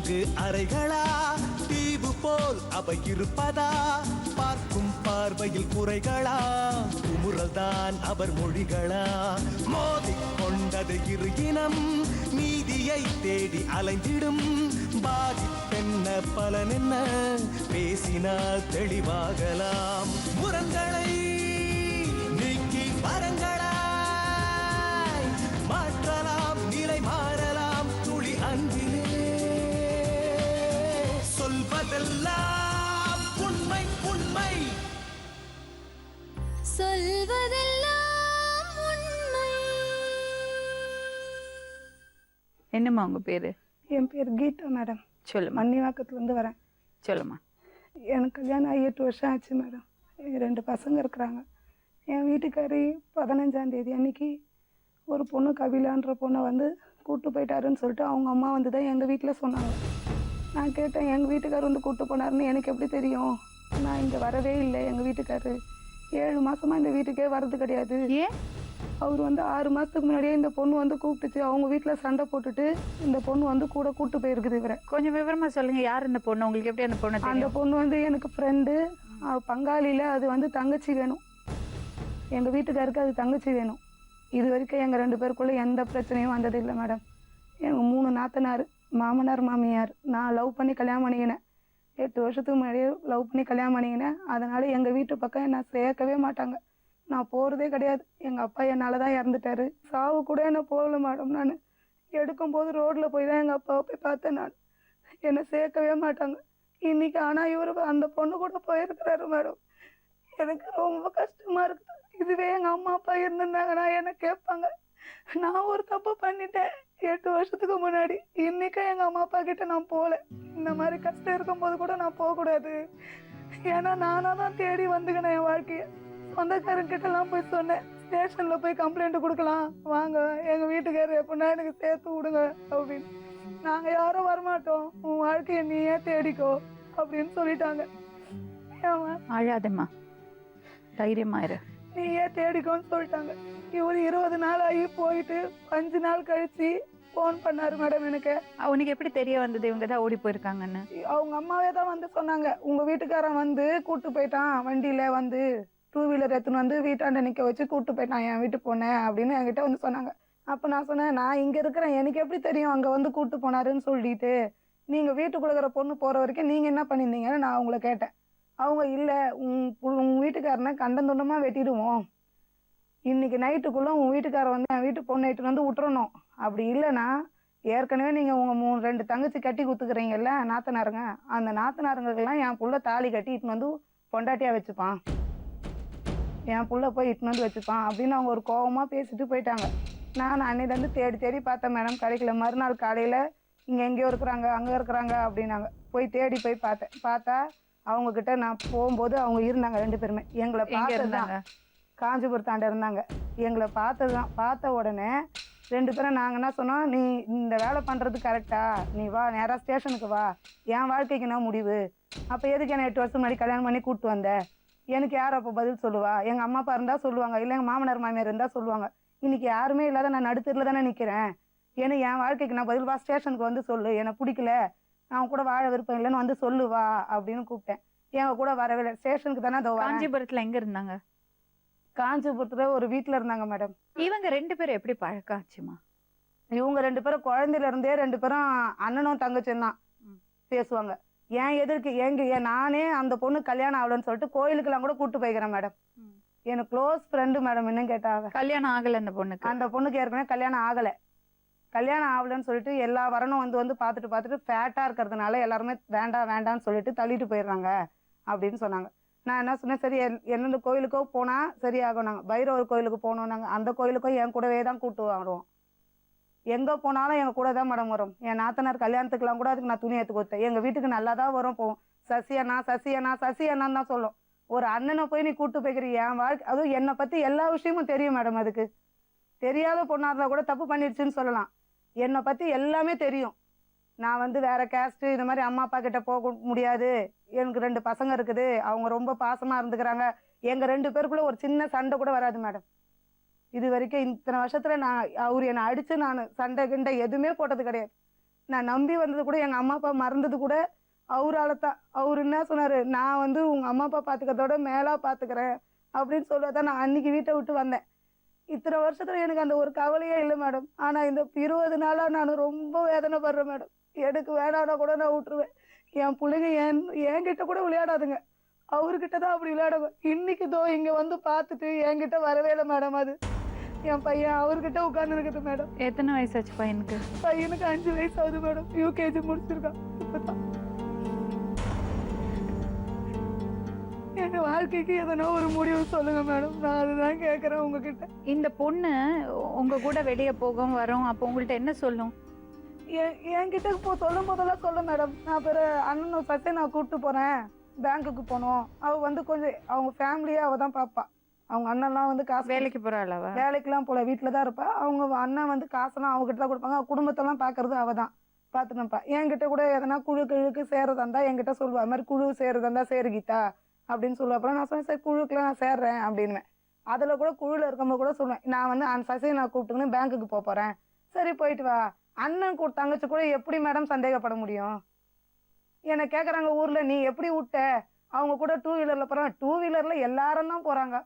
4 அறைகளா, தீவு போல் அவை இருப்பதா, பார்க்கும் பார்வையில் குறைகளா, குமுறல்தான் அவர் மொழிகளா, மோதிக் கொண்டது இரு இனம், நீதியை தேடி அலைந்திடும், பாதிப்பென்ன பலன் என்ன, பேசினால் தெளிவாகலாம், முரண்களை நீக்கி வரங்களாய் மாற்றலாம், நிலை மாறலாம் துளி அன்பிலே, சொல்வதெல்லாம் உண்மை உண்மை, சொல்வதெல்லாம் உண்மை. என்னம்மா உங்க பேரு? என் பேர் கீதா மேடம். சொல்லுமா. மன்னிவாக்கத்துலேருந்து வரேன். சொல்லுமா. எனக்கு கல்யாணம் ஆகி 8 வருஷம் ஆச்சு மேடம். 2 பசங்க இருக்கிறாங்க. என் வீட்டுக்காரி 15ஆம் தேதி அன்னைக்கு ஒரு பொண்ணு கபிலான்ற பொண்ணை வந்து கூப்பிட்டு போயிட்டாருன்னு சொல்லிட்டு அவங்க அம்மா வந்து தான் எங்கள் வீட்டில் சொன்னாங்க. நான் கேட்டேன், எங்கள் வீட்டுக்கார் வந்து கூப்பிட்டு போனாருன்னு எனக்கு எப்படி தெரியும்? நான் இங்கே வரவே இல்லை. எங்கள் வீட்டுக்காரு 7 மாதமாக இந்த வீட்டுக்கே வர்றது கிடையாது. ஏன்? அவர் வந்து 6 மாதத்துக்கு முன்னாடியே இந்த பொண்ணு வந்து கூப்பிட்டுச்சு. அவங்க வீட்டில் சண்டை போட்டுட்டு இந்த பொண்ணு வந்து கூட கூப்பிட்டு போயிருக்குது இவரை. கொஞ்சம் விவரமா சொல்லுங்க. யார் இந்த பொண்ணு? உங்களுக்கு எப்படி அந்த பொண்ணு தெரியும்? அந்த பொண்ணு வந்து எனக்கு ஃப்ரெண்டு, பங்காளியில் அது வந்து தங்கச்சி வேணும். எங்கள் வீட்டுக்காருக்கு அது தங்கச்சி வேணும். இது வரைக்கும் எங்கள் 2 பேருக்குள்ளே எந்த பிரச்சனையும் வந்தது இல்லை மேடம். எங்கள் 3 நாத்தனார், மாமனார் மாமியார். நான் லவ் பண்ணி கல்யாணம் பண்ணிக்கினேன். 8 வருஷத்துக்கு முன்னாடியே லவ் பண்ணி கல்யாணம் பண்ணிக்கினேன். அதனால் எங்கள் வீட்டு பக்கம் என்னை சேர்க்கவே மாட்டாங்க. நான் போகிறதே கிடையாது. எங்கள் அப்பா என்னால் தான் இறந்துட்டாரு. சாவு கூட என்ன போகல மேடம். நான் எடுக்கும்போது ரோட்டில் போய் தான் எங்கள் அப்பாவை போய் பார்த்தேன். நான் என்னை சேர்க்கவே மாட்டாங்க. இன்றைக்கி ஆனால் இவர் அந்த பொண்ணு கூட போயிருக்கிறாரு மேடம். எனக்கு ரொம்ப கஷ்டமாக இருக்குது. இதுவே எங்கள் அம்மா அப்பா இருந்திருந்தாங்கன்னா என்னை கேட்பாங்க. நான் ஒரு தப்பு பண்ணிட்டேன் 8 வருஷத்துக்கு முன்னாடி. இன்றைக்கும் எங்கள் அம்மா அப்பா கிட்ட நான் போகல. இந்த மாதிரி கஷ்டம் இருக்கும்போது கூட நான் போகக்கூடாது. ஏன்னா நானாக தான் தேடி வந்துக்கினேன் என் வாழ்க்கையை. சொந்தக்காரங்கிட்டலாம் போய் சொன்னேன், ஸ்டேஷனில் போய் கம்ப்ளைண்ட் கொடுக்கலாம் வாங்க, எங்கள் வீட்டுக்காரர் எப்படின்னா எனக்கு சேர்த்து விடுங்க அப்படின்னு. நாங்கள் யாரும் வரமாட்டோம், உன் வாழ்க்கையை நீயே தேடிக்கோ அப்படின்னு சொல்லிட்டாங்க. ஏமா அழாதம்மா, தைரியமா இரு. நீயே தேடிக்கோன்னு சொல்லிட்டாங்க. இவர் 20 நாள் ஆகி போயிட்டு 5 நாள் கழிச்சு ஃபோன் பண்ணாரு மேடம் எனக்கு. அவனுக்கு எப்படி தெரிய வந்தது இவங்க தான் ஓடி போயிருக்காங்கன்னு? அவங்க அம்மாவே தான் வந்து சொன்னாங்க, உங்க வீட்டுக்காரன் வந்து கூட்டு போயிட்டான் வண்டியில வந்து 2 வீலர் எடுத்துன்னு வந்து வீட்டாண்ட நிற்க வச்சு கூப்பிட்டு போயிட்டான் என் வீட்டுக்கு போனேன் அப்படின்னு என்கிட்ட வந்து சொன்னாங்க. அப்போ நான் சொன்னேன், நான் இங்கே இருக்கிறேன், எனக்கு எப்படி தெரியும் அங்கே வந்து கூப்பிட்டு போனாருன்னு சொல்லிட்டு. நீங்கள் வீட்டுக்குள்ள இருக்கிற பொண்ணு போகிற வரைக்கும் நீங்கள் என்ன பண்ணியிருந்தீங்கன்னு நான் அவங்கள கேட்டேன். அவங்க இல்லை, உங்கள் வீட்டுக்காரனை கண்டந்துண்டமாக வெட்டிடுவோம், இன்னைக்கு நைட்டுக்குள்ளே உங்கள் வீட்டுக்காரர் வந்து என் வீட்டு பொண்ணு நைட்டு வந்து விட்டுறணும், அப்படி இல்லைன்னா ஏற்கனவே நீங்கள் உங்கள் 2 தங்கச்சி கட்டி கொடுத்துக்கிறீங்கல்ல நாத்தனாருங்க, அந்த நாத்தனாருங்களுக்கெல்லாம் என் புள்ள தாலி கட்டி இட்டுன்னு வந்து பொண்டாட்டியாக வச்சுப்பான், என் புள்ள போய் இட்டுன்னு வந்து வச்சுப்பான் அப்படின்னு அவங்க ஒரு கோபமாக பேசிட்டு போயிட்டாங்க. நான் அன்னையிலேருந்து தேடி தேடி பார்த்தேன் மேடம், கிடைக்கல. மறுநாள் காலையில் இங்கே எங்கேயோ இருக்கிறாங்க அங்கே இருக்கிறாங்க அப்படின்னாங்க. போய் தேடி போய் பார்த்தேன். பார்த்தா அவங்கக்கிட்ட நான் போகும்போது அவங்க இருந்தாங்க 2 பேருமே. எங்களை பார்த்ததுதான் காஞ்சிபுரத்தாண்ட இருந்தாங்க. எங்களை பார்த்ததுதான். பார்த்த உடனே 2 பேரும் நாங்கள் என்ன சொன்னோம், நீ இந்த வேலை பண்ணுறது கரெக்டா, நீ வா நேராக ஸ்டேஷனுக்கு வா, என் வாழ்க்கைக்கு என்ன முடிவு, அப்போ எதுக்கு என்ன 8 வருஷம் முன்னாடி கல்யாணம் பண்ணி கூப்பிட்டு வந்த, எனக்கு யார் அப்போ பதில் சொல்லுவா? எங்கள் அம்மா அப்பா இருந்தால் சொல்லுவாங்க, இல்லை எங்கள் மாமனார் மாமியார் இருந்தால் சொல்லுவாங்க. இன்னைக்கு யாருமே இல்லாத நான் நடுத்தரில் தானே நிற்கிறேன். ஏன்னா என் வாழ்க்கைக்கு நான் பதில் வா, ஸ்டேஷனுக்கு வந்து சொல்லு, எனக்கு பிடிக்கல, நான் கூட வாழ விருப்பம் இல்லைன்னு வந்து சொல்லுவா அப்படின்னு கூப்பிட்டேன். என் கூட வரவே இல்லை. ஸ்டேஷனுக்கு தானே. காஞ்சிபுரத்தில் எங்கே இருந்தாங்க? காஞ்சிபுரத்தில் ஒரு வீட்டில் இருந்தாங்க மேடம். இவங்க 2 பேரும் எப்படி பழக்கம் ஆச்சுமா? இவங்க 2 பேரும் குழந்தையில இருந்தே 2 பேரும் அண்ணனும் தங்கச்சியும் தான் பேசுவாங்க. ஏன் எதிர்க்கு நானே அந்த பொண்ணு கல்யாணம் ஆகலன்னு சொல்லிட்டு கோயிலுக்கெல்லாம் கூட கூப்பிட்டு போய்க்கிறேன் மேடம். எனக்கு க்ளோஸ் ஃப்ரெண்டு மேடம். இன்னும் கேட்டாங்க, கல்யாணம் ஆகலை அந்த பொண்ணுக்கு. அந்த பொண்ணுக்கு ஏற்கனவே கல்யாணம் ஆகலை. கல்யாணம் ஆகலன்னு சொல்லிட்டு எல்லா வரணும் வந்து பார்த்துட்டு ஃபேட்டாக இருக்கிறதுனால எல்லாருமே வேண்டாம்னு சொல்லிட்டு தள்ளிட்டு போயிடுறாங்க அப்படின்னு சொன்னாங்க. நான் என்ன சொன்னேன், சரி எந்தெந்த கோயிலுக்கோ போனால் சரியாகும். நாங்கள் பைரவர் கோயிலுக்கு போனோம். நாங்கள் அந்த கோயிலுக்கும் என் கூடவே தான் கூப்பிட்டு வருவோம். எங்கே போனாலும் எங்கள் கூட தான் மேடம் வரும். என் நாத்தனார் கல்யாணத்துக்குலாம் கூட அதுக்கு நான் துணி எடுத்து கொடுத்தேன். எங்கள் வீட்டுக்கு நல்லா தான் வரும் போவோம். சசி அண்ணான்னு தான் சொல்லும். ஒரு அண்ணனை போய் நீ கூப்பிட்டு போய்க்கிறீ, என் வாழ்க்கை அதுவும் என்னை பற்றி எல்லா விஷயமும் தெரியும் மேடம். அதுக்கு தெரியாத பொண்ணாக இருந்தால் கூட தப்பு பண்ணிடுச்சுன்னு சொல்லலாம். என்னை பற்றி எல்லாமே தெரியும். நான் வந்து வேற கேஸ்ட்டு, இந்த மாதிரி அம்மா அப்பா கிட்ட போக முடியாது, எனக்கு 2 பசங்க இருக்குது, அவங்க ரொம்ப பாசமாக இருந்துக்கிறாங்க. எங்கள் 2 பேருக்குள்ள ஒரு சின்ன சண்டை கூட வராது மேடம். இது வரைக்கும் இத்தனை வருஷத்துல அவர் என்னை அடிச்சு நான் சண்டை கிண்டை எதுவுமே போட்டது கிடையாது. நான் நம்பி வந்தது கூட எங்கள் அம்மா அப்பா மறந்தது கூட அவரால் தான். அவர் என்ன சொன்னார், நான் வந்து உங்கள் அம்மா அப்பா பார்த்துக்கிறதோட மேலாக பார்த்துக்கிறேன் அப்படின்னு சொல்லதான் நான் அன்னைக்கு வீட்டை விட்டு வந்தேன். இத்தனை வருஷத்துல எனக்கு அந்த ஒரு கவலையே இல்லை மேடம். ஆனால் இந்த 20 நாளாக நான் ரொம்ப வேதனைப்படுறேன் மேடம். எனக்கு வேணான்னா கூட நான் விட்டுருவேன். என் பிள்ளைங்க என்கிட்ட கூட விளையாடாதுங்க, அவர்கிட்ட தான் அப்படி விளையாடுங்க. இன்னைக்கு தோ இங்கே வந்து பார்த்துட்டு என்கிட்ட வரவே இல்லை மேடம். அது என் பையன் அவர்கிட்ட உட்காந்துருக்குது மேடம். எத்தனை வயசாச்சு பையனுக்கு? பையனுக்கு 5 வயசு ஆகுது மேடம். யூகேஜி முடிச்சிருக்கான் இப்பதான். என் வாழ்க்கைக்கு எதனா ஒரு முடிவு சொல்லுங்க மேடம். நான் அதுதான் கேட்குறேன் உங்ககிட்ட. இந்த பொண்ணு உங்க கூட வெளியே போகும் வரும், அப்போ உங்கள்ட்ட என்ன சொல்லும்? என்கிட்ட இப்போ சொல்லும் போதெல்லாம் சொல்ல மேடம். நான் பிற அண்ணனும் சத்தே நான் கூப்பிட்டு போறேன், பேங்க்குக்கு போனோம். அவள் வந்து கொஞ்சம் அவங்க ஃபேமிலியே அவள் தான் பார்ப்பா. அவங்க அண்ணன்லாம் வந்து காசு வேலைக்கு போறாள்? வேலைக்கெல்லாம் போல, வீட்டில் தான் இருப்பா. அவங்க அண்ணன் வந்து காசெல்லாம் அவங்ககிட்ட தான் கொடுப்பாங்க. குடும்பத்தெல்லாம் பார்க்கறது அவள் தான் பார்த்துனப்பா. என்கிட்ட கூட எதனா குழு கிழுக்கு சேரதா இருந்தா என்கிட்ட சொல்லுவா, அது மாதிரி குழு சேருதா இருந்தா சேரு கீதா அப்படின்னு சொல்லுவா. அப்புறம் நான் சொன்னேன், சரி குழுக்கெல்லாம் நான் சேர்றேன் அப்படின்னுவேன். அதில் கூட குழுவில் இருக்கும்போது கூட சொல்லுவேன், நான் வந்து அந்த சசியை நான் கூப்பிட்டுன்னு பேங்க்குக்கு போகிறேன். சரி போயிட்டு வா. அண்ணன் தங்கச்சி கூட எப்படி மேடம் சந்தேகப்பட முடியும்? என்னை கேட்குறாங்க ஊரில், நீ எப்படி விட்ட? அவங்க கூட 2 வீலரில் போகிறாங்க. 2 வீலரில் எல்லாரும் தான் போகிறாங்க.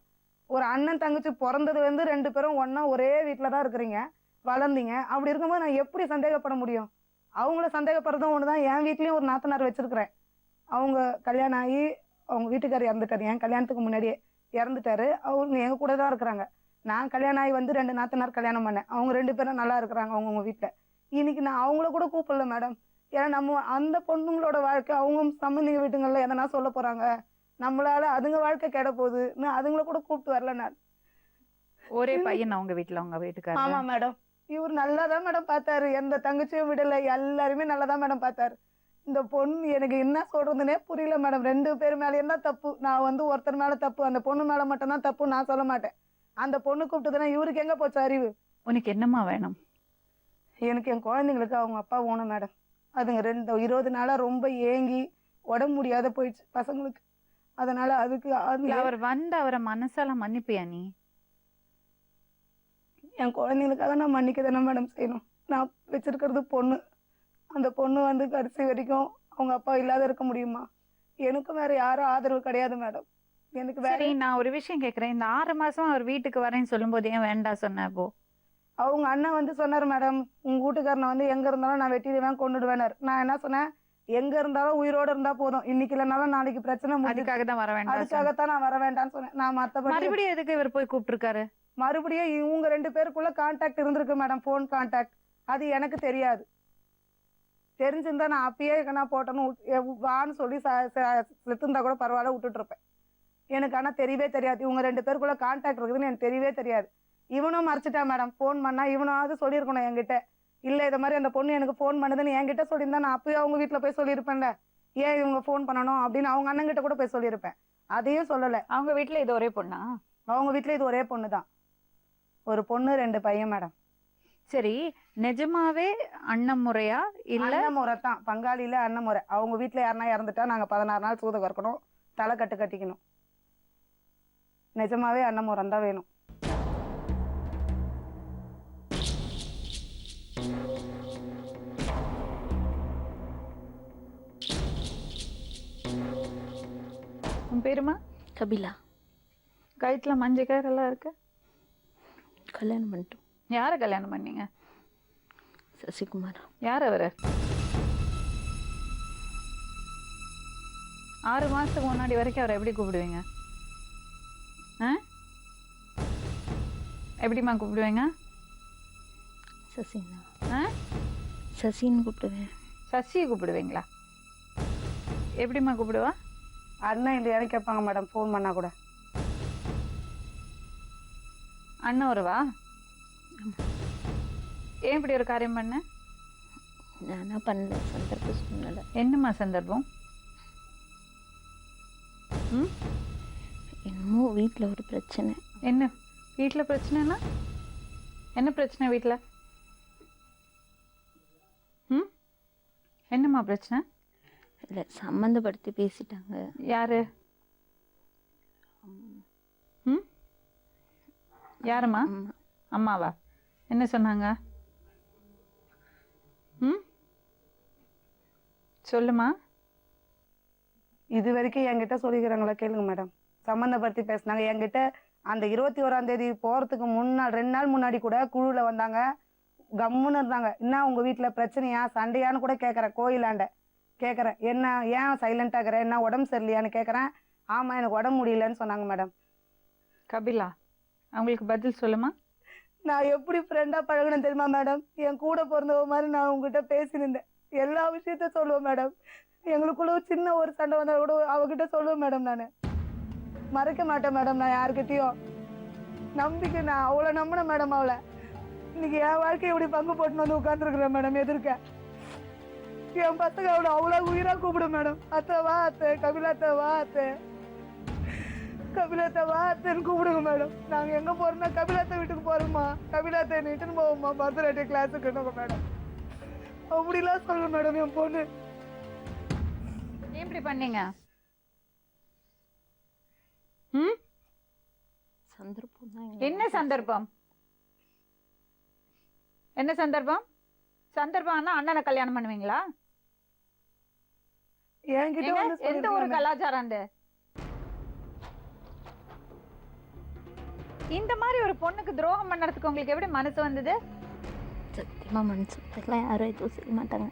ஒரு அண்ணன் தங்கச்சி பிறந்தது வந்து 2 பேரும் ஒன்றா ஒரே வீட்டில் தான் இருக்கிறீங்க, வளர்ந்தீங்க. அப்படி இருக்கும்போது நான் எப்படி சந்தேகப்பட முடியும்? அவங்கள சந்தேகப்படுறதும் ஒன்று தான். என் வீட்லேயும் ஒரு நாத்தனார் வச்சுருக்கிறேன். அவங்க கல்யாணம் ஆகி அவங்க வீட்டுக்காரர் இறந்துட்டார். என் கல்யாணத்துக்கு முன்னாடியே இறந்துட்டாரு. அவங்க எங்கள் கூட தான் இருக்கிறாங்க. நான் கல்யாணம் ஆகி வந்து 2 நாத்தனார் கல்யாணம் பண்ணேன். அவங்க 2 பேரும் நல்லா இருக்கிறாங்க அவங்கவுங்க வீட்டில். இன்னைக்கு நான் அவங்கள கூட கூப்பிடல மேடம். ஏன்னா நம்ம அந்த பொண்ணுங்களோட வாழ்க்கை அவங்க சம்பந்திங்க வீட்டுங்களில் எதனா சொல்ல போகிறாங்க, நம்மளால அதுங்க வாழ்க்கை கெட போகுது. நான் அதுங்களை கூட கூப்பிட்டு வரல. நான் ஒரே பையன் அவங்க வீட்டில் அவங்க வீட்டுக்காரர்? ஆமாம் மேடம். இவர் நல்லா தான் மேடம் பார்த்தாரு, எந்த தங்கச்சியும் விடலை, எல்லாருமே நல்லா தான் மேடம் பார்த்தாரு. இந்த பொண்ணு எனக்கு என்ன சொல்றதுன்னே புரியல மேடம். 2 பேர் மேலே என்ன தப்பு? நான் வந்து ஒருத்தர் மேலே தப்பு, அந்த பொண்ணு மேலே மட்டும்தான் தப்பு நான் சொல்ல மாட்டேன். அந்த பொண்ணு கூப்பிட்டதுன்னா இவருக்கு எங்கே போச்சு அறிவு? உனக்கு என்னம்மா வேணும்? எனக்கு என் குழந்தைங்களுக்கு அவங்க அப்பா வேணும் மேடம். அதுங்க 20 நாளாக ரொம்ப ஏங்கி உடம்பு முடியாத போயிடுச்சு பசங்களுக்கு. அதனால அதுக்கு அவர் வந்து அவரை மனசால மன்னிப்பியா நீ? என் குழந்தைங்களுக்காக நான் மன்னிக்க தானே மேடம் செய்யணும். நான் வச்சிருக்கிறது பொண்ணு. அந்த பொண்ணு வந்து கடைசி வரைக்கும் அவங்க அப்பா இல்லாத இருக்க முடியுமா? எனக்கு வேற யாரும் ஆதரவு கிடையாது மேடம். எனக்கு வேற. நான் ஒரு விஷயம் கேட்குறேன். இந்த 6 மாசம் அவர் வீட்டுக்கு வரேன்னு சொல்லும்போது ஏன் வேண்டாம் சொன்ன? அப்போ அவங்க அண்ணன் வந்து சொன்னார் மேடம், உங்க வீட்டுக்காரனை வந்து எங்க இருந்தாலும் நான் வெட்டிடுவேன் கொண்டுடுவேனார். நான் என்ன சொன்னேன், எங்க இருந்தாலும் உயிரோட இருந்தா போதும், இன்னைக்கு இல்லைனாலும் நாளைக்கு பிரச்சனை. அதுக்காக தான் வர வேண்டாம். அதுக்காகத்தான் நான் வர வேண்டாம்னு சொன்னேன். நான் மற்றபடி மறுபடியும் எதுக்கு இவர் போய் கூப்பிட்டுருக்காரு? மறுபடியும் இவங்க 2 பேருக்குள்ள கான்டாக்ட் இருந்திருக்கு மேடம், ஃபோன் கான்டாக்ட். அது எனக்கு தெரியாது. தெரிஞ்சிருந்தா நான் அப்பயே நான் போட்டேன்னு வான்னு சொல்லி செத்துருந்தா கூட பரவாயில்ல விட்டுட்டு இருப்பேன். எனக்கு ஆனால் தெரியவே தெரியாது இவங்க 2 பேருக்குள்ள கான்டாக்ட் இருக்குதுன்னு எனக்கு தெரியவே தெரியாது. இவனும் மறைச்சிட்டா மேடம். ஃபோன் பண்ணா இவனாவது சொல்லியிருக்கணும் என்கிட்ட. இல்லை இதை மாதிரி அந்த பொண்ணு எனக்கு ஃபோன் பண்ணுதுன்னு என்கிட்ட சொல்லியிருந்தா நான் அப்பயே அவங்க வீட்டில் போய் சொல்லியிருப்பேன்ல, ஏன் இவங்க ஃபோன் பண்ணணும் அப்படின்னு அவங்க அண்ணங்கிட்ட கூட போய் சொல்லியிருப்பேன். அதையும் சொல்லலை. அவங்க வீட்டில் இது ஒரே பொண்ணா? அவங்க வீட்டில் இது ஒரே பொண்ணு தான். ஒரு பொண்ணு 2 பையன் மேடம். சரி, நிஜமாவே அண்ணன் முறையா? இல்ல அண்ணன் முறை தான், பங்காளியில அண்ணன் முறை. அவங்க வீட்டில் யாருன்னா இறந்துட்டா நாங்கள் 16 நாள் சூத கறக்கணும், தலை கட்டிக்கணும். நிஜமாவே அண்ணன் முறை தான் வேணும். உன் பேருமா? கபிலா. கழுத்துல மஞ்சள் கயிறெல்லாம் இருக்கு. கல்யாணம் பண்ணிட்டோம். யாரை கல்யாணம் பண்ணீங்க? சசிகுமார். யார் அவரு? 6 மாசத்துக்கு முன்னாடி வரைக்கும் அவரை எப்படி கூப்பிடுவீங்க? எப்படிம்மா கூப்பிடுவீங்க? சசினா. சசின்னு கூப்பிடுவேன். சசியை கூப்பிடுவீங்களா? எப்படிம்மா கூப்பிடுவா? அண்ணன் இல்லையான்னு கேட்பாங்க மேடம், ஃபோன் பண்ணா கூட. அண்ணன் வருவா? ஏன் இப்படி ஒரு காரியம் பண்ண? நானா பண்ணல, சந்தர்ப்ப சூழ்நிலை. என்னம்மா சந்தர்ப்பம்? என்னமோ வீட்டில் ஒரு பிரச்சனை. என்ன வீட்டில் பிரச்சனைனா? என்ன பிரச்சனை வீட்டில்? என்னம்மா பிரச்சனை? இல்லை, சம்மந்தப்படுத்தி பேசிட்டாங்க. யாரு? யாரும்மா? அம்மாவா? என்ன சொன்னாங்க? சொல்லுமா. இது வரைக்கும் என்கிட்ட சொல்லிக்கிறாங்களா கேளுங்க மேடம். சம்மந்தப்படுத்தி பேசினாங்க என்கிட்ட. அந்த 21ஆம் தேதி போறதுக்கு முன்னாள் 2 நாள் முன்னாடி கூட குழுல வந்தாங்க. கம்முன்னு இருந்தாங்க. என்ன உங்க வீட்டுல பிரச்சனையா சண்டையான்னு கூட கேட்கறேன். கோயிலாண்ட கேட்கறேன். என்ன ஏன் சைலண்டா இருக்கிற, என்ன உடம்பு சரியில்லையான்னு கேட்கறேன். ஆமா எனக்கு உடம்பு முடியலன்னு சொன்னாங்க மேடம். கபிலா, அவங்களுக்கு பதில் சொல்லுமா. நான் எப்படி ஃப்ரெண்டா பழகினேன் தெரியுமா மேடம்? என் கூட பிறந்தவ மாதிரி நான் உங்ககிட்ட பேசினிருந்தேன். எல்லா விஷயத்தையும் சொல்லுவேன் மேடம். எங்களுக்குள்ள சின்ன ஒரு சண்டை வந்தா கூட அவகிட்ட சொல்லுவேன் மேடம். நான் மறைக்க மாட்டேன் மேடம். நான் யாருக்கிட்டையும் நம்பிக்கை, நான் அவளை நம்பினேன் மேடம். அவளை இன்னைக்கு என் வாழ்க்கையை இப்படி பங்கு போட்டு வந்து உட்காந்துருக்குறேன் மேடம் எதிர்க்க. என் பசங்க அவளை அவ்வளோ உயிரா கூப்பிடும் மேடம். அத்தை வா அத்தை, கபிலாத்தை வா அத்தை, கபிலாத்தை வா அத்தைன்னு கூப்பிடுங்க மேடம். நாங்க எங்க போறோம்னா கபிலாத்தை வீட்டுக்கு போறோமா, கபிலாத்தை இட்டுன்னு போவோமா, பர்த்டே கிளாஸுக்கு மேடம். அப்படிலாம் சொல்லுங்க மேடம். என் பொண்ணு ஏன் இப்படி பண்ணீங்க? சந்தர்ப்பம் தான். என்ன சந்தர்ப்பம்? என்ன சந்தர்ப்பம்? சந்தர்ப்பம்னா அண்ணனை கல்யாணம் பண்ணுவீங்களா? என்கிட்ட வந்து எந்த ஒரு கலாச்சாரம்? இந்த மாதிரி ஒரு பொண்ணுக்கு துரோகம் பண்ணறதுக்கு உங்களுக்கு எப்படி மனசு வந்தது? சத்தியமா மனசு வந்தெல்லாம் யாரும் எதுவும் செய்ய மாட்டாங்க.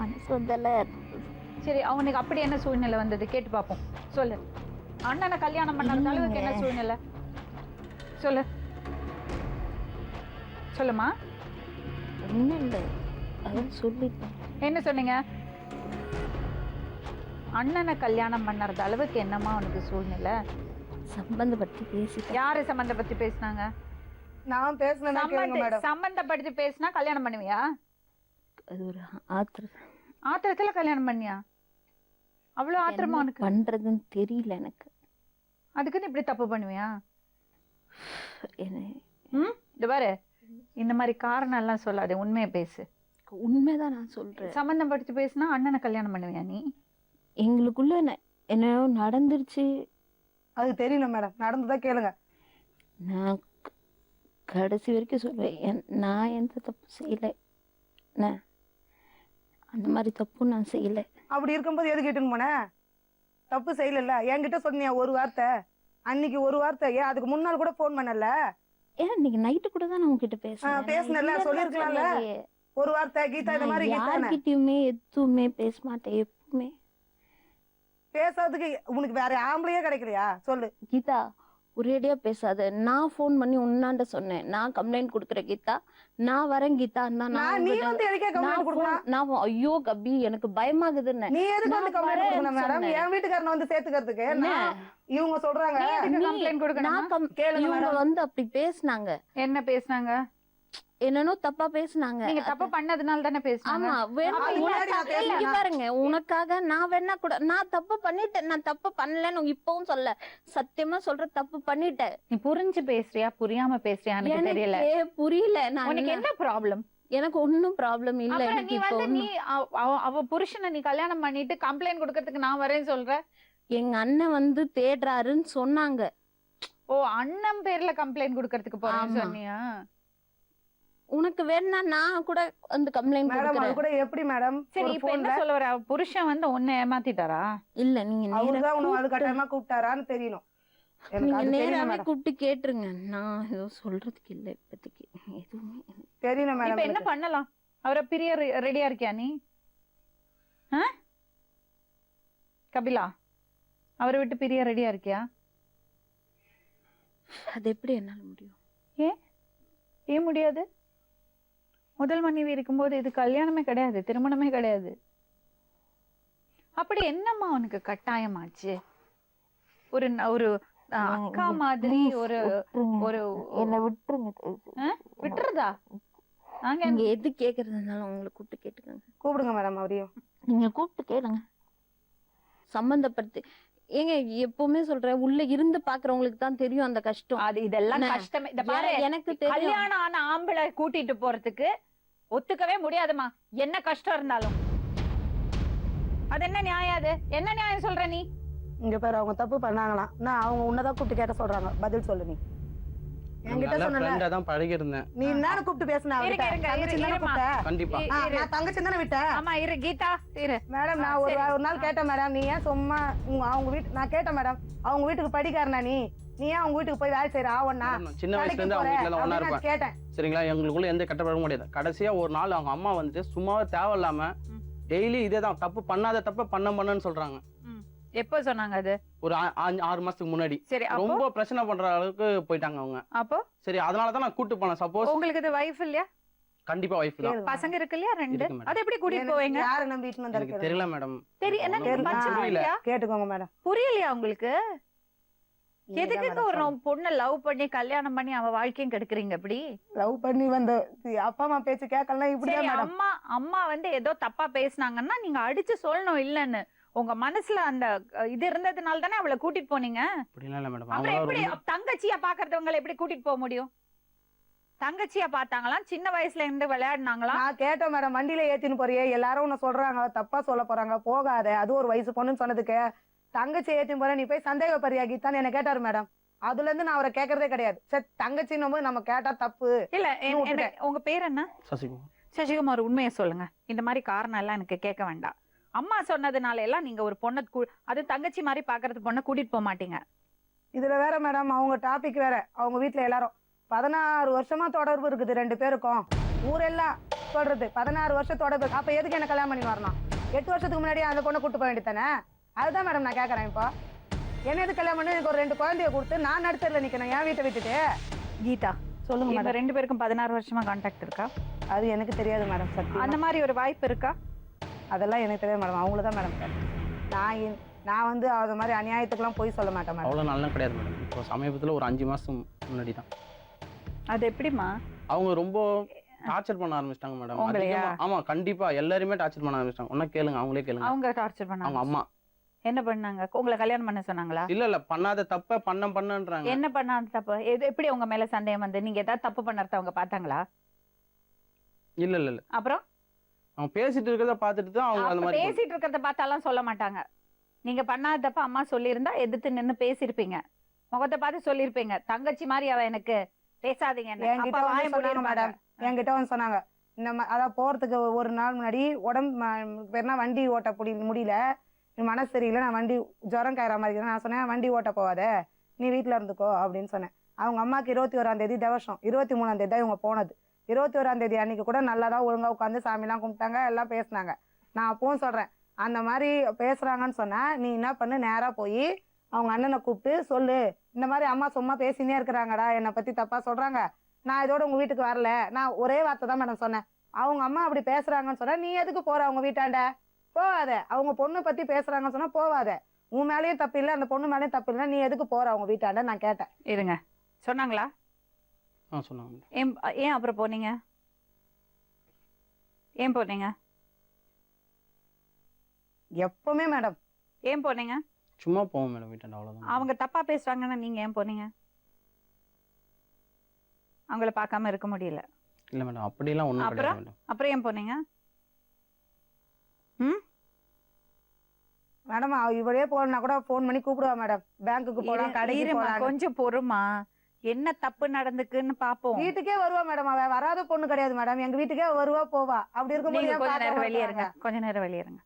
மனசு வந்தெல்லாம். சரி, அவனுக்கு அப்படி என்ன சூழ்நிலை வந்தது கேட்டு பார்ப்போம். சொல்லு. அண்ணனை கல்யாணம் பண்ண அளவுக்கு என்ன சூழ்நிலை சொல்லு. சொல்லுமா. ஒன்றும் இல்லை, அதான் சொல்லிட்டேன். என்ன சொன்னீங்க? அண்ணனை கல்யாணம் பண்ணறது அளவுக்கு என்னமா உனக்கு சூழ்நிலை? சம்பந்தப்படுத்தி பேசிட்டேன். யாரு சம்பந்தப்படுத்தி பேசினாங்க? நான் பேசினேன் மேடம். சம்பந்தப்படுத்தி பேசினா கல்யாணம் பண்ணுவியா? அது ஒரு ஆத்திரம். ஆத்திரத்துல கல்யாணம் பண்ணியா? அவ்வளவு ஆத்திரமா உனக்கு? பண்றதுன்னு தெரியல எனக்கு. அதுக்குன்னு இப்படி தப்பு பண்ணுவியா? இது பாரு, இந்த மாதிரி காரணம் எல்லாம் சொல்லாது, உண்மையை பேசு. உண்மைதான் நான் சொல்றேன். சம்பந்தப்படுத்தி பேசினா அண்ணனை கல்யாணம் பண்ணுவியா நீ? எங்களுக்குள்ள என்ன நடந்துருச்சு அது தெரியணும் மேடம். நடந்ததா கேளுங்க. நான் கடைசி வரைக்கும் சொல்வேன், நான் எந்த தப்பு செய்யலை. அந்த மாதிரி தப்பு நான் செய்யல. அப்படி இருக்கும்போது எது கேட்டுன்னு போனேன்? தப்பு செய்யல. என்கிட்ட சொன்னியா ஒரு வார்த்தை? அன்னைக்கு ஒரு வார்த்தை. ஏன் அதுக்கு முன்னாள் கூட போன் பண்ணல? ஏன் இன்னைக்கு நைட்டு கூட தான் நான் உங்ககிட்ட பேசினல, சொல்லிருக்கலாம்ல ஒரு வார்த்தை. கீதா இந்த மாதிரி யார்கிட்டயுமே எதுவுமே பேச மாட்டேன். எப்பவுமே பேசாததுக்கு உனக்கு வேற ஆம்பளையே கிடைக்கலையா? சொல்லு கீதா, ஒரேடியா பேசாத. நான் போன் பண்ணி உன்னாண்ட சொன்னேன், நான் கம்ப்ளைண்ட் கொடுக்குறேன் கீதா, நான் வரேன் கீதா. ஐயோ கபி, எனக்கு பயமாகுதுன்னு. நீ எதுக்கு வந்து கம்ப்ளைண்ட் கொடுக்கணும் மேடம்? என் வீட்டுக்காரனை வந்து சேர்த்துக்கிறதுக்கு இவங்க சொல்றாங்க. இவங்க வந்து அப்படி பேசினாங்க. என்ன பேசினாங்க? என்னன்னோ தப்பா பேசினாங்க. நீங்க தப்பு பண்ணதுனால தானே பேசுனாங்க. ஆமா, பாருங்க, உனக்காக நான் வேணா கூட நான் தப்பு பண்ணிட்டேன். நான் தப்பு பண்ணலன்னு இப்பவும் சொல்ல, சத்தியமா சொல்ற, தப்பு பண்ணிட்டேன். நீ புரிஞ்சு பேசுறியா புரியாம பேசுறியா எனக்கு தெரியல. புரியல. உனக்கு என்ன ப்ராப்ளம்? எனக்கு ஒன்னும் ப்ராப்ளம் இல்ல. நீ வந்து நீ அவ புருஷனை நீ கல்யாணம் பண்ணிட்டு கம்ப்ளைண்ட் கொடுக்கறதுக்கு நான் வரேன்னு சொல்ற. எங்க அண்ணன் வந்து தேடுறாருன்னு சொன்னாங்க. ஓ, அண்ணன் பேர்ல கம்ப்ளைண்ட் கொடுக்கறதுக்கு போறேன்னு சொன்னியா? உனக்கு வேணா நான் கூட அந்த கம்ப்ளைண்ட் கொடுக்கறேன். கூட எப்படி மேடம்? சரி, இப்போ என்ன சொல்ல வர? புருஷன் வந்து உன்னை ஏமாத்திட்டாரா? இல்ல, நீங்க நேரா அது கட்டாயமா கூப்பிட்டாரான்னு தெரியணும். நீங்க நேராவே கூப்பிட்டு கேட்டுருங்க. நான் ஏதோ சொல்றதுக்கு இல்ல இப்போதைக்கு எதுவுமே தெரியணும் மேடம். இப்போ என்ன பண்ணலாம்? அவரை பிரிய ரெடியா இருக்கியா நீ? கபிலா, அவரை விட்டு பிரிய ரெடியா இருக்கியா? அது எப்படி என்னால முடியும்? ஏன் முடியாது? முதல் மனைவி இருக்கும்போது இது கல்யாணமே கிடையாது, திருமணமே கிடையாது. அப்படி என்னம்மா உனக்கு கட்டாயமாச்சு? ஒரு ஒரு அக்கா மாதிரி ஒரு ஒரு என்ன விட்டுருங்க. விட்டுறதா? நீங்க எது கேக்குறதுனாலும் உங்களை கூப்பிட்டு கேட்டுக்கோங்க. கூப்பிடுங்க மேடம். அவரையும் நீங்க கூப்பிட்டு கேளுங்க. சம்பந்தப்படுத்தி ஏங்க, எப்பவுமே சொல்றேன், உள்ள இருந்து பாக்குறவங்களுக்கு தான் தெரியும் அந்த கஷ்டம். அது இதெல்லாம் கஷ்டமே. இந்த பாரு, எனக்கு கல்யாணம் ஆன ஆம்பளை கூட்டிட்டு போறதுக்கு ஒத்துக்கவே முடியாதுமா, என்ன கஷ்டம் இருந்தாலும். அது என்ன நியாயம்? அது என்ன நியாயம் சொல்ற நீ? இங்க பாரு, அவங்க தப்பு பண்ணாங்களாம். நான் அவங்க உன்னதான் கூப்பிட்டு கேட்ட சொல்றாங்க. பதில் சொல்லு நீ. என்கிட்ட நல்ல சொன்னல ஃப்ரெண்டா தான் பழகி இருந்தேன். நீ என்ன கூப்பிட்டு பேசினா இருங்க, இருங்க, தங்கச்சி தானே இருமா. கூப்பிட்ட கண்டிப்பா நான் தங்கச்சி தானே விட்டேன் ஆமா இரு கீதா இரு. மேடம் நான் ஒரு நாள் கேட்டேன் மேடம், நீ ஏன் சும்மா அவங்க வீட்டு நான் கேட்டேன் மேடம், அவங்க வீட்டுக்கு படிக்காரனா நீ ஏன் அவங்க வீட்டுக்கு போய் வேலை செய்யற ஆவண்ணா நான் சின்ன வயசுல இருந்து அவங்க வீட்டுல தான் ஒண்ணா இருப்பேன். கேட்டேன். சரிங்களா, எங்களுக்குள்ள எந்த கெட்ட பழக்கமும் கிடையாது. கடைசியா ஒரு நாள் அவங்க அம்மா வந்துட்டு சும்மாவே தேவையில்லாம டெய்லி இதேதான் தப்பு பண்ணாத தப்ப பண்ணன்னு சொல்றாங்க. எப்போ சொன்னாங்க அது? ஒரு 6 மாசத்துக்கு முன்னாடி. சரி அப்போ ரொம்ப பிரச்சனை பண்ற அளவுக்கு போயிட்டாங்க அவங்க. அப்போ சரி அதனாலதான் நான் கூட்டு போனேன். சப்போஸ் உங்களுக்கு இது வைஃப் இல்லையா? கண்டிப்பா வைஃப் தான். பசங்க இருக்கு இல்லையா 2? இருக்கு madam. அது எப்படி கூட்டிட்டு போவீங்க? யாரை நம்பி இட்டுன்னு எனக்கு வந்திருக்கீங்க? தெரியல மேடம். என்ன தெரியல. பச்சை இல்லையா? கேட்டுக்கோங்க மேடம். புரியலையா உங்களுக்கு? எதுக்கு madam ஒரு பொண்ணை லவ் பண்ணி கல்யாணம் பண்ணி அவ வாழ்க்கையும் கெடுக்குறீங்க இப்படி? லவ் பண்ணி வந்த அப்பா அம்மா பேச்சு கேட்கலாம் சரி, இப்படிதான் மேடம். அம்மா வந்து ஏதோ தப்பா பேசுனாங்கன்னா நீங்க அடிச்சு சொல்லணும் இல்லன்னு. உங்க மனசுல அந்த இது இருந்ததுனால தானே அவளை கூட்டிட்டு போனீங்க. அப்படிலாம் இல்ல மேடம். அப்புறம் அவங்க எப்படி தங்கச்சியா பாக்குறவங்களை எப்படி கூட்டிட்டு போக முடியும்? தங்கச்சியா பார்த்தாங்களா? சின்ன வயசுல இருந்து விளையாடினாங்களா? நான் கேட்டேன் மேடம், வண்டியில ஏத்தின்னு போறியே எல்லாரும் உன்னை சொல்றாங்க, தப்பா சொல்ல போறாங்க, போகாத, அது ஒரு வயசு பொண்ணுன்னு சொன்னதுக்கு தங்கச்சி ஏத்தின்னு போற நீ போய் சந்தேக பரியா கீதான்னு என்ன கேட்டாரு மேடம். அதுல இருந்து நான் அவரை கேட்கறதே கிடையாது. சரி தங்கச்சின்னும் போது நம்ம கேட்டா தப்பு. இல்ல உங்க பேர் என்ன? சசிகுமார். சசிகுமார், உண்மையை சொல்லுங்க. இந்த மாதிரி காரணம் எல்லாம் எனக்கு கேட்க வேண்டாம். அம்மா சொன்னதுனால எல்லாம் நீங்க ஒரு பொண்ணை அது தங்கச்சி மாதிரி பாக்குறது பொண்ணை கூட்டிட்டு போக மாட்டீங்க. இதுல வேற மேடம் அவங்க டாபிக் வேற. அவங்க வீட்டுல எல்லாரும் 16 வருஷமா தொடர்பு இருக்குது 2 பேருக்கும். ஊரெல்லாம் சொல்றது 16 வருஷம் தொடர்பு. அப்ப எதுக்கு என்ன கல்யாணம் பண்ணி வரணும்? 8 வருஷத்துக்கு முன்னாடி அந்த பொண்ணை கூட்டு போக வேண்டியதானே? அதுதான் மேடம் நான் கேட்கறேன். இப்போ என்ன எது கல்யாணம் பண்ணி எனக்கு ஒரு 2 குழந்தைய கொடுத்து நான் நடுத்தரில் நிக்கணும் என் வீட்டை விட்டுட்டு? கீதா சொல்லுங்க இவங்க மேடம். 2 பேருக்கும் 16 வருஷமா கான்டாக்ட் இருக்கா? அது எனக்கு தெரியாது மேடம். சத்தியமா அந்த மாதிரி ஒரு வாய்ப்பு இருக்கா? அதெல்லாம் எனக்கு தெரியாது மேடம். அவங்கள தான் மேடம் நான் வந்து அது மாதிரி அநியாயத்துக்குலாம் போய் சொல்ல மாட்டேன் மேடம். அவ்வளவு நல்லா கிடையாது மேடம். இப்போ சமீபத்துல ஒரு 5 மாசம் முன்னாடி தான். அது எப்படிமா? அவங்க ரொம்ப டார்ச்சர் பண்ண ஆரம்பிச்சிட்டாங்க மேடம். உங்களையா? ஆமா கண்டிப்பா எல்லாருமே டார்ச்சர் பண்ண ஆரம்பிச்சிட்டாங்க. ஒண்ணா கேளுங்க, அவங்களே கேளுங்க. அவங்க டார்ச்சர் அவங்க பண்ணாங்க. அம்மா என்ன பண்ணாங்க? உங்களை கல்யாணம் பண்ண சொன்னாங்களா? இல்ல பண்ணாத தப்ப பண்ணன்றாங்க. என்ன பண்ண அந்த தப்பு? எப்படி உங்க மேல சந்தேகம் வந்து நீங்க ஏதாவது தப்பு பண்ணறத அவங்க பார்த்தாங்களா? இல்ல அப்புறம் அவங்க பேசிட்டு இருக்கிறத பார்த்துட்டு தான் அவங்க அந்த மாதிரி பேசிட்டு இருக்கிறத பார்த்தாலாம் சொல்ல மாட்டாங்க. நீங்க பண்ணாத தப்ப அம்மா சொல்லியிருந்தா எதிர்த்து நின்னு பேசிருப்பீங்க, முகத்தை பார்த்து சொல்லிருப்பீங்க, தங்கச்சி மாதிரி அவ எனக்கு பேசாதீங்க. என்கிட்ட வந்து சொன்னாங்க மேடம். என்கிட்ட வந்து சொன்னாங்க இந்த அதான் போறதுக்கு ஒரு நாள் முன்னாடி உடம்பு வண்டி ஓட்ட முடியல, மனசு சரியில்லை, நான் வண்டி ஜுரம் காயிற மாதிரி நான் சொன்னேன் வண்டி ஓட்ட போவாத நீ வீட்டுல இருந்துக்கோ அப்படின்னு சொன்னேன். அவங்க அம்மாக்கு 21ஆம் தேதி தவசம், 23ஆம் தேதி தான் இவங்க போனது. 21ஆம் தேதி அன்னைக்கு கூட நல்லாதான் ஒழுங்கா உட்காந்து சாமிலாம் கும்பிட்டாங்க, எல்லாம் பேசினாங்க. நான் அப்பவும் சொல்றேன் அந்த மாதிரி பேசுறாங்கன்னு சொன்னா நீ என்ன பண்ணு, நேரா போய் அவங்க அண்ணனை கூப்பிட்டு சொல்லு, இந்த மாதிரி அம்மா சும்மா பேசினே இருக்கிறாங்கடா, என்னை பத்தி தப்பா சொல்றாங்க, நான் இதோட உங்க வீட்டுக்கு வரல. நான் ஒரே வார்த்தை தான் மேடம் சொன்னேன். அவங்க அம்மா அப்படி பேசுறாங்கன்னு சொன்னா நீ எதுக்கு போற அவங்க வீட்டாண்ட? போவாத. அவங்க பொண்ணு பத்தி பேசுறாங்கன்னு சொன்னா போவாத. உன் மேலேயும் தப்பு இல்லை, அந்த பொண்ணு மேலேயும் தப்பு இல்லை, நீ எதுக்கு போற அவங்க வீட்டாண்ட நான் கேட்டேன். இருங்க, சொன்னாங்களா? சொன்னாங்க. ஏன் அப்புறம் போனீங்க? ஏன் போனீங்க? எப்பவுமே மேடம். ஏன் போனீங்க? சும்மா போவோம் மேடம் வீட்டாண்ட, அவ்வளவுதான். அவங்க தப்பா பேசுறாங்கன்னா நீங்க ஏன் போனீங்க? அவங்கள பார்க்காம இருக்க முடியல. இல்ல மேடம் அப்படிலாம் ஒண்ணும் கிடையாது மேடம். அப்புறம் ஏன் போனீங்க? மேடம் இவளே போனா கூட போன் பண்ணி கூப்பிடுவா மேடம். பேங்க்குக்கு போலாம், கடைக்கு போலாம். கொஞ்சம் பொறுமா, என்ன தப்பு நடந்துக்குன்னு பாப்போம். வீட்டுக்கே வருவா மேடம். அவ வராத பொண்ணு கிடையாது மேடம். எங்க வீட்டுக்கே வருவா போவா. அப்படி நீங்க கொஞ்ச நேரம் இருக்கும் வெளியே இருங்க, கொஞ்ச நேரம் வெளியே இருங்க.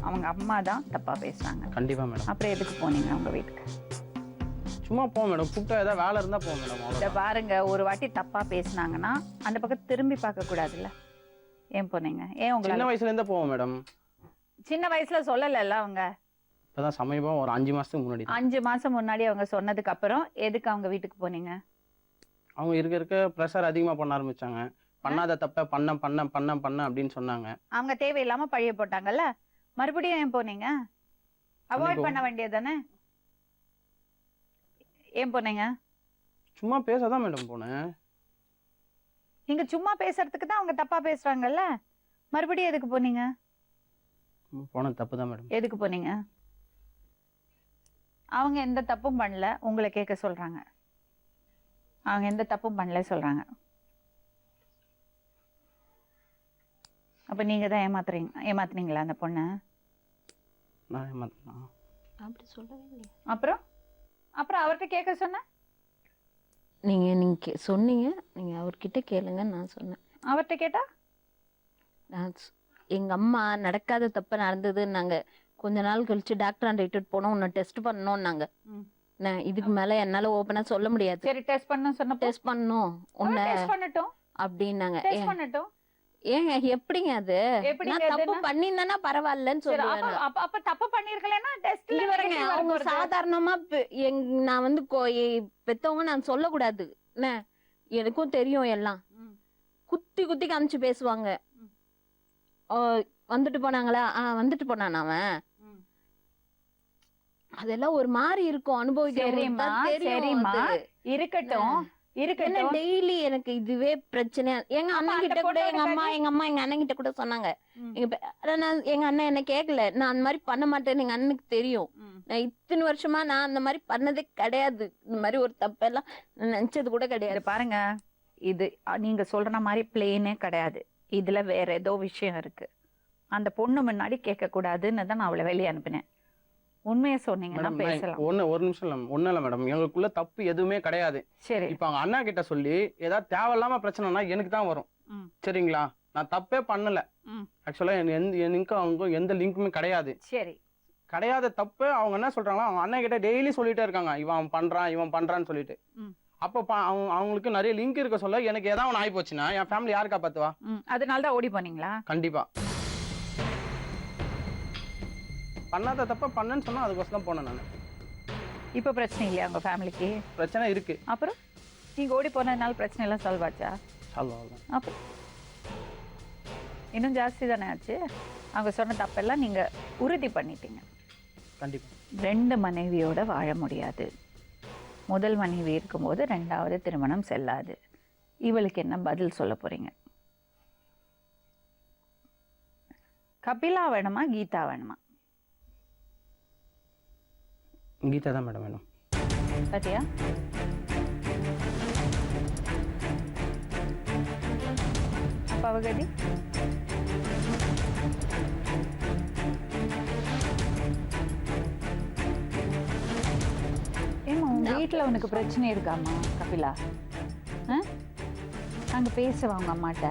அவங்க அம்மா தான் தப்பா பேசுறாங்க. கண்டிப்பா மேடம். அப்புறம் எதுக்கு போனீங்க அவங்க வீட்டுக்கு? சும்மா போவோம் மேடம். கூப்பிட்டா ஏதாவது வேலை இருந்தா போவோம் மேடம். இத அவ்வளவுதான். பாருங்க, ஒரு வாட்டி தப்பா பேசுனாங்கன்னா அந்த பக்கம் திரும்பி பார்க்க கூடாதுல்ல. ஏன் போனீங்க? ஏன் சின்ன உங்களை வயசுல இருந்தே போவோம் மேடம். சின்ன வயசுல சொல்லல அவங்க? இப்பதான் சமீபம் ஒரு 5 மாசத்துக்கு முன்னாடி தான். 5 மாசம் முன்னாடி அவங்க சொன்னதுக்கு அப்புறம் எதுக்கு அவங்க வீட்டுக்கு போனீங்க? அவங்க இருக்க ப்ரெஷர் அதிகமா பண்ண ஆரம்பிச்சாங்க. பண்ணாத தப்ப பண்ண அப்படின்னு சொன்னாங்க. அவங்க தேவையில்லாம பழிய போட்டாங்கல்ல, மறுபடியும் ஏன் போனீங்க? அவாய்ட் பண்ண வேண்டியதானே? ஏன் போனீங்க? சும்மா பேசதான் மேடம் போனேன். நீங்க சும்மா பேசுறதுக்கு தான் அவங்க தப்பா பேசுறாங்கல்ல, மறுபடியும் எதுக்கு போனீங்க? போனது தப்பு தான் மேடம். எதுக்கு போனீங்க? அவங்க எந்த தப்பும் பண்ணல, உங்களை கேட்க சொல்றாங்க. அவங்க எந்த தப்பும் பண்ணல சொல்றாங்க. அப்ப நீங்க தான் ஏமாத்துனீங்களா அந்த பொண்ண? நான் ஏமாத்தினா? அப்படி சொல்லவே இல்லையே. அப்புறம் அப்புறம் அவர்கிட்ட கேட்க சொன்ன? நீங்க சொன்னீங்க, நீங்க அவர்கிட்ட கேளுங்க நான் சொன்னேன். அவர்கிட்ட கேட்டா எங்க அம்மா நடக்காத தப்பு நடந்ததுன்னாங்க. கொஞ்ச நாள் கழிச்சு டாக்டர் ஆண்ட இட்டுட்டு போனோம், உன்னை டெஸ்ட் பண்ணணும்னாங்க. இதுக்கு மேல என்னால ஓபனா சொல்ல முடியாது. சரி டெஸ்ட் பண்ண சொன்ன டெஸ்ட் பண்ணணும் உன்னை டெஸ்ட் பண்ணட்டும் அப்படின்னாங்க. டெஸ்ட் பண்ணட்டும். ஏங்க எப்படிங்க அது? நான் தப்பு பண்ணிருந்தேன்னா பரவாயில்லன்னு சொல்லுவேன். அப்ப தப்பு பண்ணிருக்கலன்னா டெஸ்ட்ல வரங்க. அவங்க சாதாரணமா நான் வந்து பெத்தவங்க நான் சொல்லக்கூடாது. எனக்கும் தெரியும் எல்லாம். குத்தி குத்தி காமிச்சு பேசுவாங்க. வந்துட்டு போனாங்களா? வந்துட்டு போனான் அவன். அதெல்லாம் ஒரு மாதிரி இருக்கும். இருக்கட்டும் இருக்கட்டும். டெய்லி எனக்கு இதுவே பிரச்சனை. எங்க அண்ணன் கிட்ட கூட எங்க அம்மா எங்க அண்ணன் கிட்ட கூட சொன்னாங்க. எங்க அண்ணன் என்ன கேக்கல. நான் அந்த மாதிரி பண்ண மாட்டேன்னு எங்க அண்ணனுக்கு தெரியும். நான் இத்தனை வருஷமா நான் அந்த மாதிரி பண்ணதே கிடையாது. இந்த மாதிரி ஒரு தப்பெல்லாம் நினைச்சது கூட கிடையாது. பாருங்க, இது நீங்க சொல்ற மாதிரி பிளேனே கிடையாது. இதுல வேற ஏதோ விஷயம் இருக்கு. அந்த பொண்ணு முன்னாடி கேட்க கூடாதுன்னு தான் நான் அவளை வெளியே அனுப்பினேன். உண்மையை சொன்னீங்கன்னா பேசலாம். ஒரு நிமிஷம் இல்ல, ஒண்ணும் இல்ல மேடம், எங்களுக்குள்ள தப்பு எதுவுமே கிடையாது. சரி, இப்ப அவங்க அண்ணா கிட்ட சொல்லி ஏதாவது தேவையில்லாம பிரச்சனைனா எனக்கு தான் வரும். சரிங்களா? நான் தப்பே பண்ணல. ஆக்சுவலா அவங்க எந்த லிங்க்குமே கிடையாது. சரி, கிடையாத தப்பு அவங்க என்ன சொல்றாங்களா, அவங்க அண்ணா கிட்ட டெய்லி சொல்லிட்டே இருக்காங்க, இவன் பண்றான்னு சொல்லிட்டு. அப்ப அவங்களுக்கு நிறைய லிங்க் இருக்க சொல்ல எனக்கு ஏதாவது ஒன்று ஆகி போச்சுன்னா என் ஃபேமிலி யாரு காப்பாத்துவா? அதனாலதான் ஓடி போனீங்களா? கண்டிப்பா பண்ணாத தப்ப பண்ணேன்னு சொன்னா அதுக்கோசம் தான் போனேன் நான். இப்ப பிரச்சனை இல்லையா உங்க ஃபேமிலிக்கு? பிரச்சனை இருக்கு. அப்புறம் நீங்க ஓடி போனதுனால பிரச்சனை எல்லாம் சால்வ் ஆச்சா? அப்புறம் இன்னும் ஜாஸ்தி தானே ஆச்சு. அவங்க சொன்ன தப்பெல்லாம் நீங்க உறுதி பண்ணிட்டீங்க. கண்டிப்பா 2 மனைவியோட வாழ முடியாது. முதல் மனைவி இருக்கும்போது 2வது திருமணம் செல்லாது. இவளுக்கு என்ன பதில் சொல்ல போறீங்க? கபிலா வேணுமா கீதா வேணுமா? கீதா தான் மேடம் வேணும். பாத்தியா? அப்ப அவகதி ஏமா உங்க வீட்டுல உனக்கு பிரச்சனை இருக்காமா கபிலா? அங்க பேசுவா உங்க அம்மாட்ட.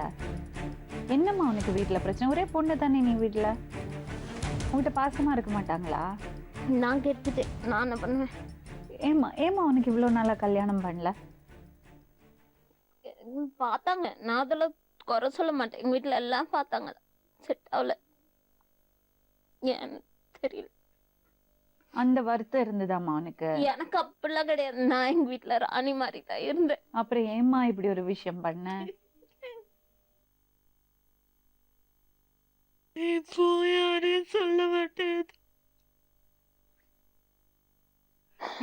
என்னம்மா உனக்கு வீட்டுல பிரச்சனை? ஒரே பொண்ணு தானே நீ வீட்டுல. உங்ககிட்ட பாசமா இருக்க மாட்டாங்களா? நான் கேட்டுட்டேன், நான் என்ன பண்ணுவேன்? ஏமா உனக்கு இவ்வளவு நாளா கல்யாணம் பண்ணல? பார்த்தாங்க, நான் அதுல குறை சொல்ல மாட்டேன். எங்க வீட்டுல எல்லாம் பார்த்தாங்க, செட் ஆகல. ஏன்னு தெரியல. அந்த வருத்தம் இருந்ததாமா உனக்கு? எனக்கு அப்படிலாம் கிடையாது. நான் எங்க வீட்டுல ராணி மாதிரி தான் இருந்தேன். அப்புறம் ஏமா இப்படி ஒரு விஷயம் பண்ண? இப்போ யாரையும் சொல்ல மாட்டேன்.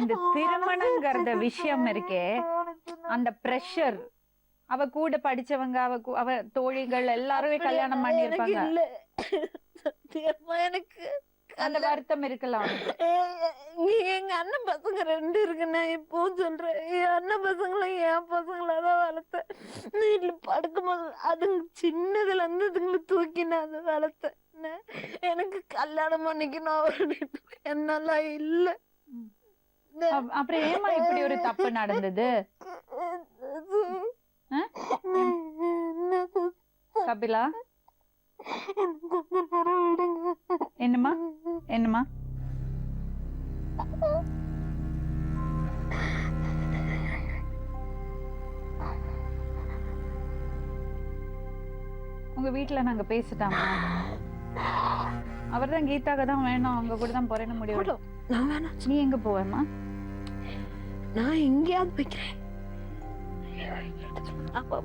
இந்த திருமணங்கிறத விஷயம் இருக்கே, அந்த பிரஷர். அவ கூட படிச்சவங்க, அவ தோழிகள் எல்லாருமே கல்யாணம் பண்ணிருப்பாங்க. எனக்கு அந்த வருத்தம் இருக்கலாம். எங்க அண்ணன் பசங்க 2 இருக்கு. நான் இப்போ சொல்றேன், என் அண்ணன் பசங்களும் என் பசங்களாதான் வளர்த்தேன். வீட்டுல படுக்கும்போது அதுங்க சின்னதுல இருந்து அதுங்களை தூக்கி நான் அதை வளர்த்தேன். எனக்கு கல்யாணம் பண்ணிக்கணும் என்னெல்லாம் இல்ல. அப்புறம் ஏமா இப்படி ஒரு தப்பு நடந்தது? கபிலா என்னமா என்னமா? உங்க வீட்டுல நாங்க பேசிட்டாமா? அவர்தான் கீதாக்கு தான் வேணும், அவங்க கூட தான் போறேன்னு முடிவு. நான் வேணாம். நீ எங்க போவேமா? நான் எங்கேயாவது போய்க்கிறேன்.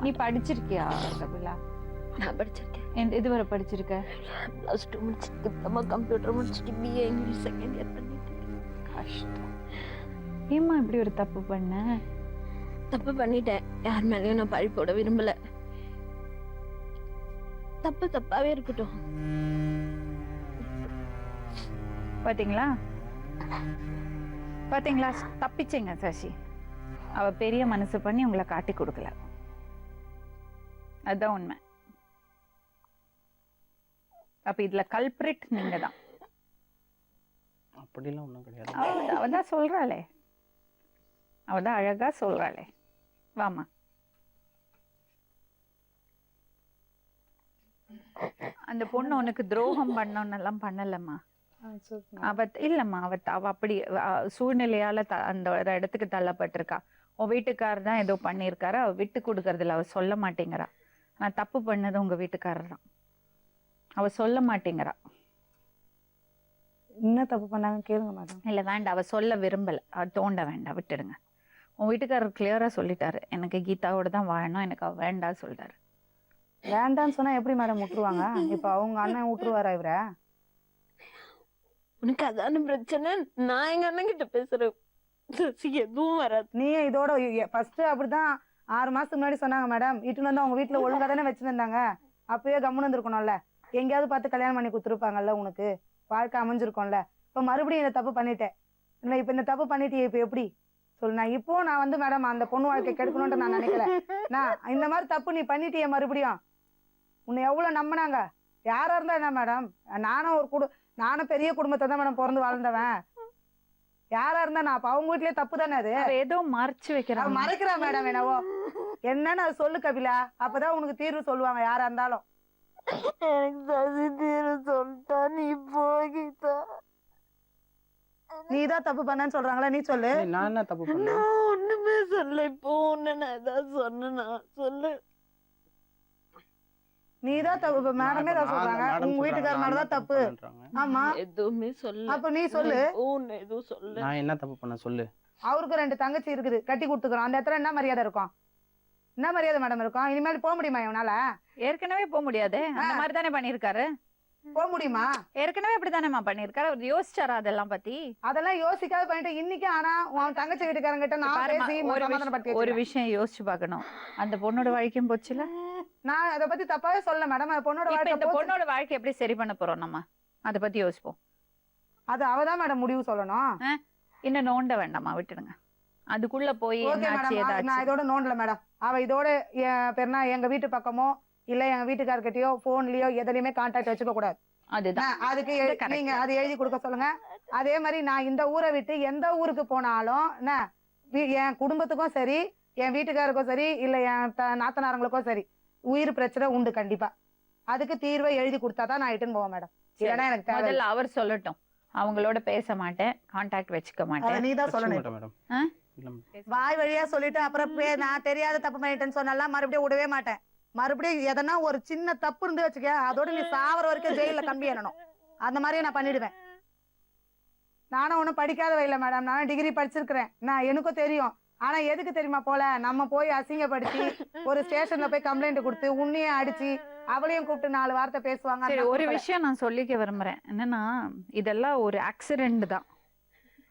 நீ படிச்சிருக்கியா கபிலா? நான் படிச்சிருக்கேன். இதுவரை படிச்சிருக்க? +2 முடிச்சிட்டு கம்ப்யூட்டர் முடிச்சிட்டு BA இங்கிலீஷ் 2nd இயர் பண்ணிட்டு. கஷ்டம். ஏமா இப்படி ஒரு தப்பு பண்ண? தப்பு பண்ணிட்டேன். யார் மேலேயும் நான் பழி போட விரும்பல. தப்பு தப்பாவே இருக்கட்டும். பாத்தீங்களா பாத்தீங்களா? தப்பிச்சீங்க சசி. அவ பெரிய மனசு பண்ணி உங்களை காட்டி கொடுக்கல. அதுதான் உண்மை. அப்ப இதுல கல்பிரிட் நீங்க தான். அப்படிலாம் ஒண்ணும் கிடையாது. அவதான் சொல்றாளே, அவதான் அழகா சொல்றாளே. வாமா. அந்த பொண்ணு உனக்கு துரோகம் பண்ணோன்னு எல்லாம் பண்ணலம்மா. இல்லம்மா, அவ அப்படி சூழ்நிலையால அந்த ஒரு இடத்துக்கு தள்ளப்பட்டிருக்கா. உன் வீட்டுக்காரர் தான் ஏதோ பண்ணியிருக்காரு, அவ விட்டு கொடுக்கறதில்ல, அவ சொல்ல மாட்டேங்கிறா. நான் தப்பு பண்ணது உங்க வீட்டுக்காரர் தான், அவ சொல்ல மாட்டேங்கிறா. என்ன தப்பு பண்ணாங்க கேளுங்க மேடம். இல்ல வேண்டாம், அவ சொல்ல விரும்பல, அவ தோண்ட வேண்டாம், விட்டுடுங்க. உன் வீட்டுக்காரர் கிளியரா சொல்லிட்டாரு, எனக்கு கீதாவோட தான் வாழணும், எனக்கு அவ வேண்டாம் சொல்லிட்டாரு. வேண்டான்னு சொன்னா எப்படி மேடம் விட்டுருவாங்க? இப்ப அவங்க அண்ணன் விட்டுருவாரா இவரை? உனக்கு அதான பிரச்சனை. நான் எங்க அண்ணன் கிட்ட பேசுறேன், எதுவும் வராது. நீ இதோட ஃபர்ஸ்ட் அப்படிதான் 6 மாசத்துக்கு முன்னாடி சொன்னாங்க மேடம். இட்டுன்னு வந்து அவங்க வீட்டுல ஒழுங்கா தானே வச்சிருந்தாங்க. அப்பயே கம்முன்னு இருந்திருக்கணும்ல, எங்கேயாவது பார்த்து கல்யாணம் பண்ணி கொடுத்துருப்பாங்கல்ல, உனக்கு வாழ்க்கை அமைஞ்சிருக்கும்ல. இப்ப மறுபடியும் இந்த தப்பு பண்ணிட்டேன். இல்லை இப்ப இந்த தப்பு பண்ணிட்டு இப்ப எப்படி சொல்லு? நான் வந்து மேடம் அந்த பொண்ணு வாழ்க்கை கெடுக்கணும்னு நான் நினைக்கல. நான் இந்த மாதிரி தப்பு நீ பண்ணிட்டிய மறுபடியும். உன்னை எவ்வளவு நம்பினாங்க, யாரா இருந்தா என்ன மேடம்? நானும் பெரிய குடும்பத்தை தான் மேடம் பிறந்து வாழ்ந்தவன். யாரா இருந்தா நான் அப்ப அவங்க வீட்லயே தப்பு தானே அது. ஏதோ மறைச்சு வைக்கிறா. மறைக்கிறா மேடம் என்னவோ. என்னன்னு அது சொல்லு கபிலா, அப்பதான் உனக்கு தீர்வு சொல்லுவாங்க யாரா இருந்தாலும். எனக்கு சசி தீர்வு சொல்லிட்டா நீ போகிட்டா. நீதான் தப்பு பண்ணன்னு சொல்றாங்களா, நீ சொல்லு. நான் என்ன தப்பு பண்ணேன்? நான் ஒண்ணுமே சொல்ல. இப்போ ஒண்ணு நான் ஏதாவது சொன்னா சொல்லு. நீதான் தப்பு. மேடமே தான் சொல்றாங்க உங்க வீட்டுக்கார மேலதான் தப்பு. ஆமா, எதுவுமே சொல்ல. அப்ப நீ சொல்லு. ஒண்ணு எதுவும் சொல்ல. நான் என்ன தப்பு பண்ண சொல்லு. அவருக்கு 2 தங்கச்சி இருக்குது, கட்டி கொடுத்துக்கிறோம். அந்த இடத்துல என்ன மரியாதை இருக்கும்? என்ன மரியாதை மேடம் இருக்கும்? இனிமேல் போக முடியுமா இவனால? ஏற்கனவே போக முடியாது, அந்த மாதிரி தானே பண்ணிருக்காரு. போக முடியுமா? ஏற்கனவே அப்படித்தானேமா பண்ணிருக்காரு. அவர் யோசிச்சாரா அதெல்லாம் பத்தி? அதெல்லாம் யோசிக்காத பண்ணிட்டு இன்னைக்கு. ஆனா உன் தங்கச்சி வீட்டுக்காரங்க கிட்ட நான் பேசி சமாதானப்படுத்தி ஒரு விஷயம் யோசிச்சு பார்க்கணும். அந்த பொண்ணோட வாழ்க்கையும் போச்சுல. நான் அதை பத்தி தப்பாவே சொல்ல மேடம். அந்த பொண்ணோட இப்ப வாழ்க்கை இந்த பொண்ணோட வாழ்க்கை எப்படி சரி பண்ண போறோம் நம்ம, அதை பத்தி யோசிப்போம். அது அவதான் மேடம் முடிவு சொல்லணும். இன்னும் நோண்ட வேண்டாமா, விட்டுடுங்க. அதுக்குள்ள போய் ஓகே என்னாச்சு மேடம், நான் ஏதாச்சு. இதோட நோண்டல மேடம். அவ இதோட பெருனா எங்க வீட்டு பக்கமோ இல்ல எங்க வீட்டுக்காரர்கிட்டயோ போன்லயோ எதுலயுமே கான்டாக்ட் வச்சுக்க கூடாது. அதுதான் அதுக்கு correct. நீங்க அது எழுதி கொடுக்க சொல்லுங்க. அதே மாதிரி நான் இந்த ஊரை விட்டு எந்த ஊருக்கு போனாலும் என் குடும்பத்துக்கும் சரி, என் வீட்டுக்காருக்கும் சரி, இல்ல என் நாத்தனாரங்களுக்கும் சரி, உயிர் பிரச்சனை உண்டு கண்டிப்பா. அதுக்கு தீர்வை எழுதி கொடுத்தாதான் நான் இட்டுன்னு போவேன் மேடம். இல்லைன்னா எனக்கு தேவை. முதல்ல அவர் சொல்லட்டும், அவங்களோட பேச மாட்டேன், கான்டாக்ட் வச்சுக்க மாட்டேன். நீதான் சொல்லணும் மேடம். வாய் வழியா சொல்லிட்டு அப்புறம் நான் தெரியாத தப்பு பண்ணிட்டேன்னு சொன்னாலாம் மறுபடியும் விடவே மாட்டேன். மறுபடியும் எதனா ஒரு சின்ன தப்பு இருந்து வச்சுக்க, அதோட நீ சாவர வரைக்கும் ஜெயில கம்பி ஏறணும். அந்த மாதிரியே நான் பண்ணிடுவேன். நானும் ஒன்னும் படிக்காத வயல மேடம், நானும் டிகிரி படிச்சிருக்கிறேன். நான் எனக்கும் தெரியும். ஆனா எதுக்கு தெரியுமா போல நம்ம போய் அசிங்கப்படுத்தி ஒரு ஸ்டேஷன்ல போய் கம்ப்ளைண்ட் கொடுத்து உன்னையே அடிச்சு அவளையும் கூப்பிட்டு 4 வார்த்தை பேசுவாங்க. ஒரு விஷயம் நான் சொல்லிக்க விரும்புறேன். என்னன்னா, இதெல்லாம் ஒரு ஆக்சிடென்ட் தான்.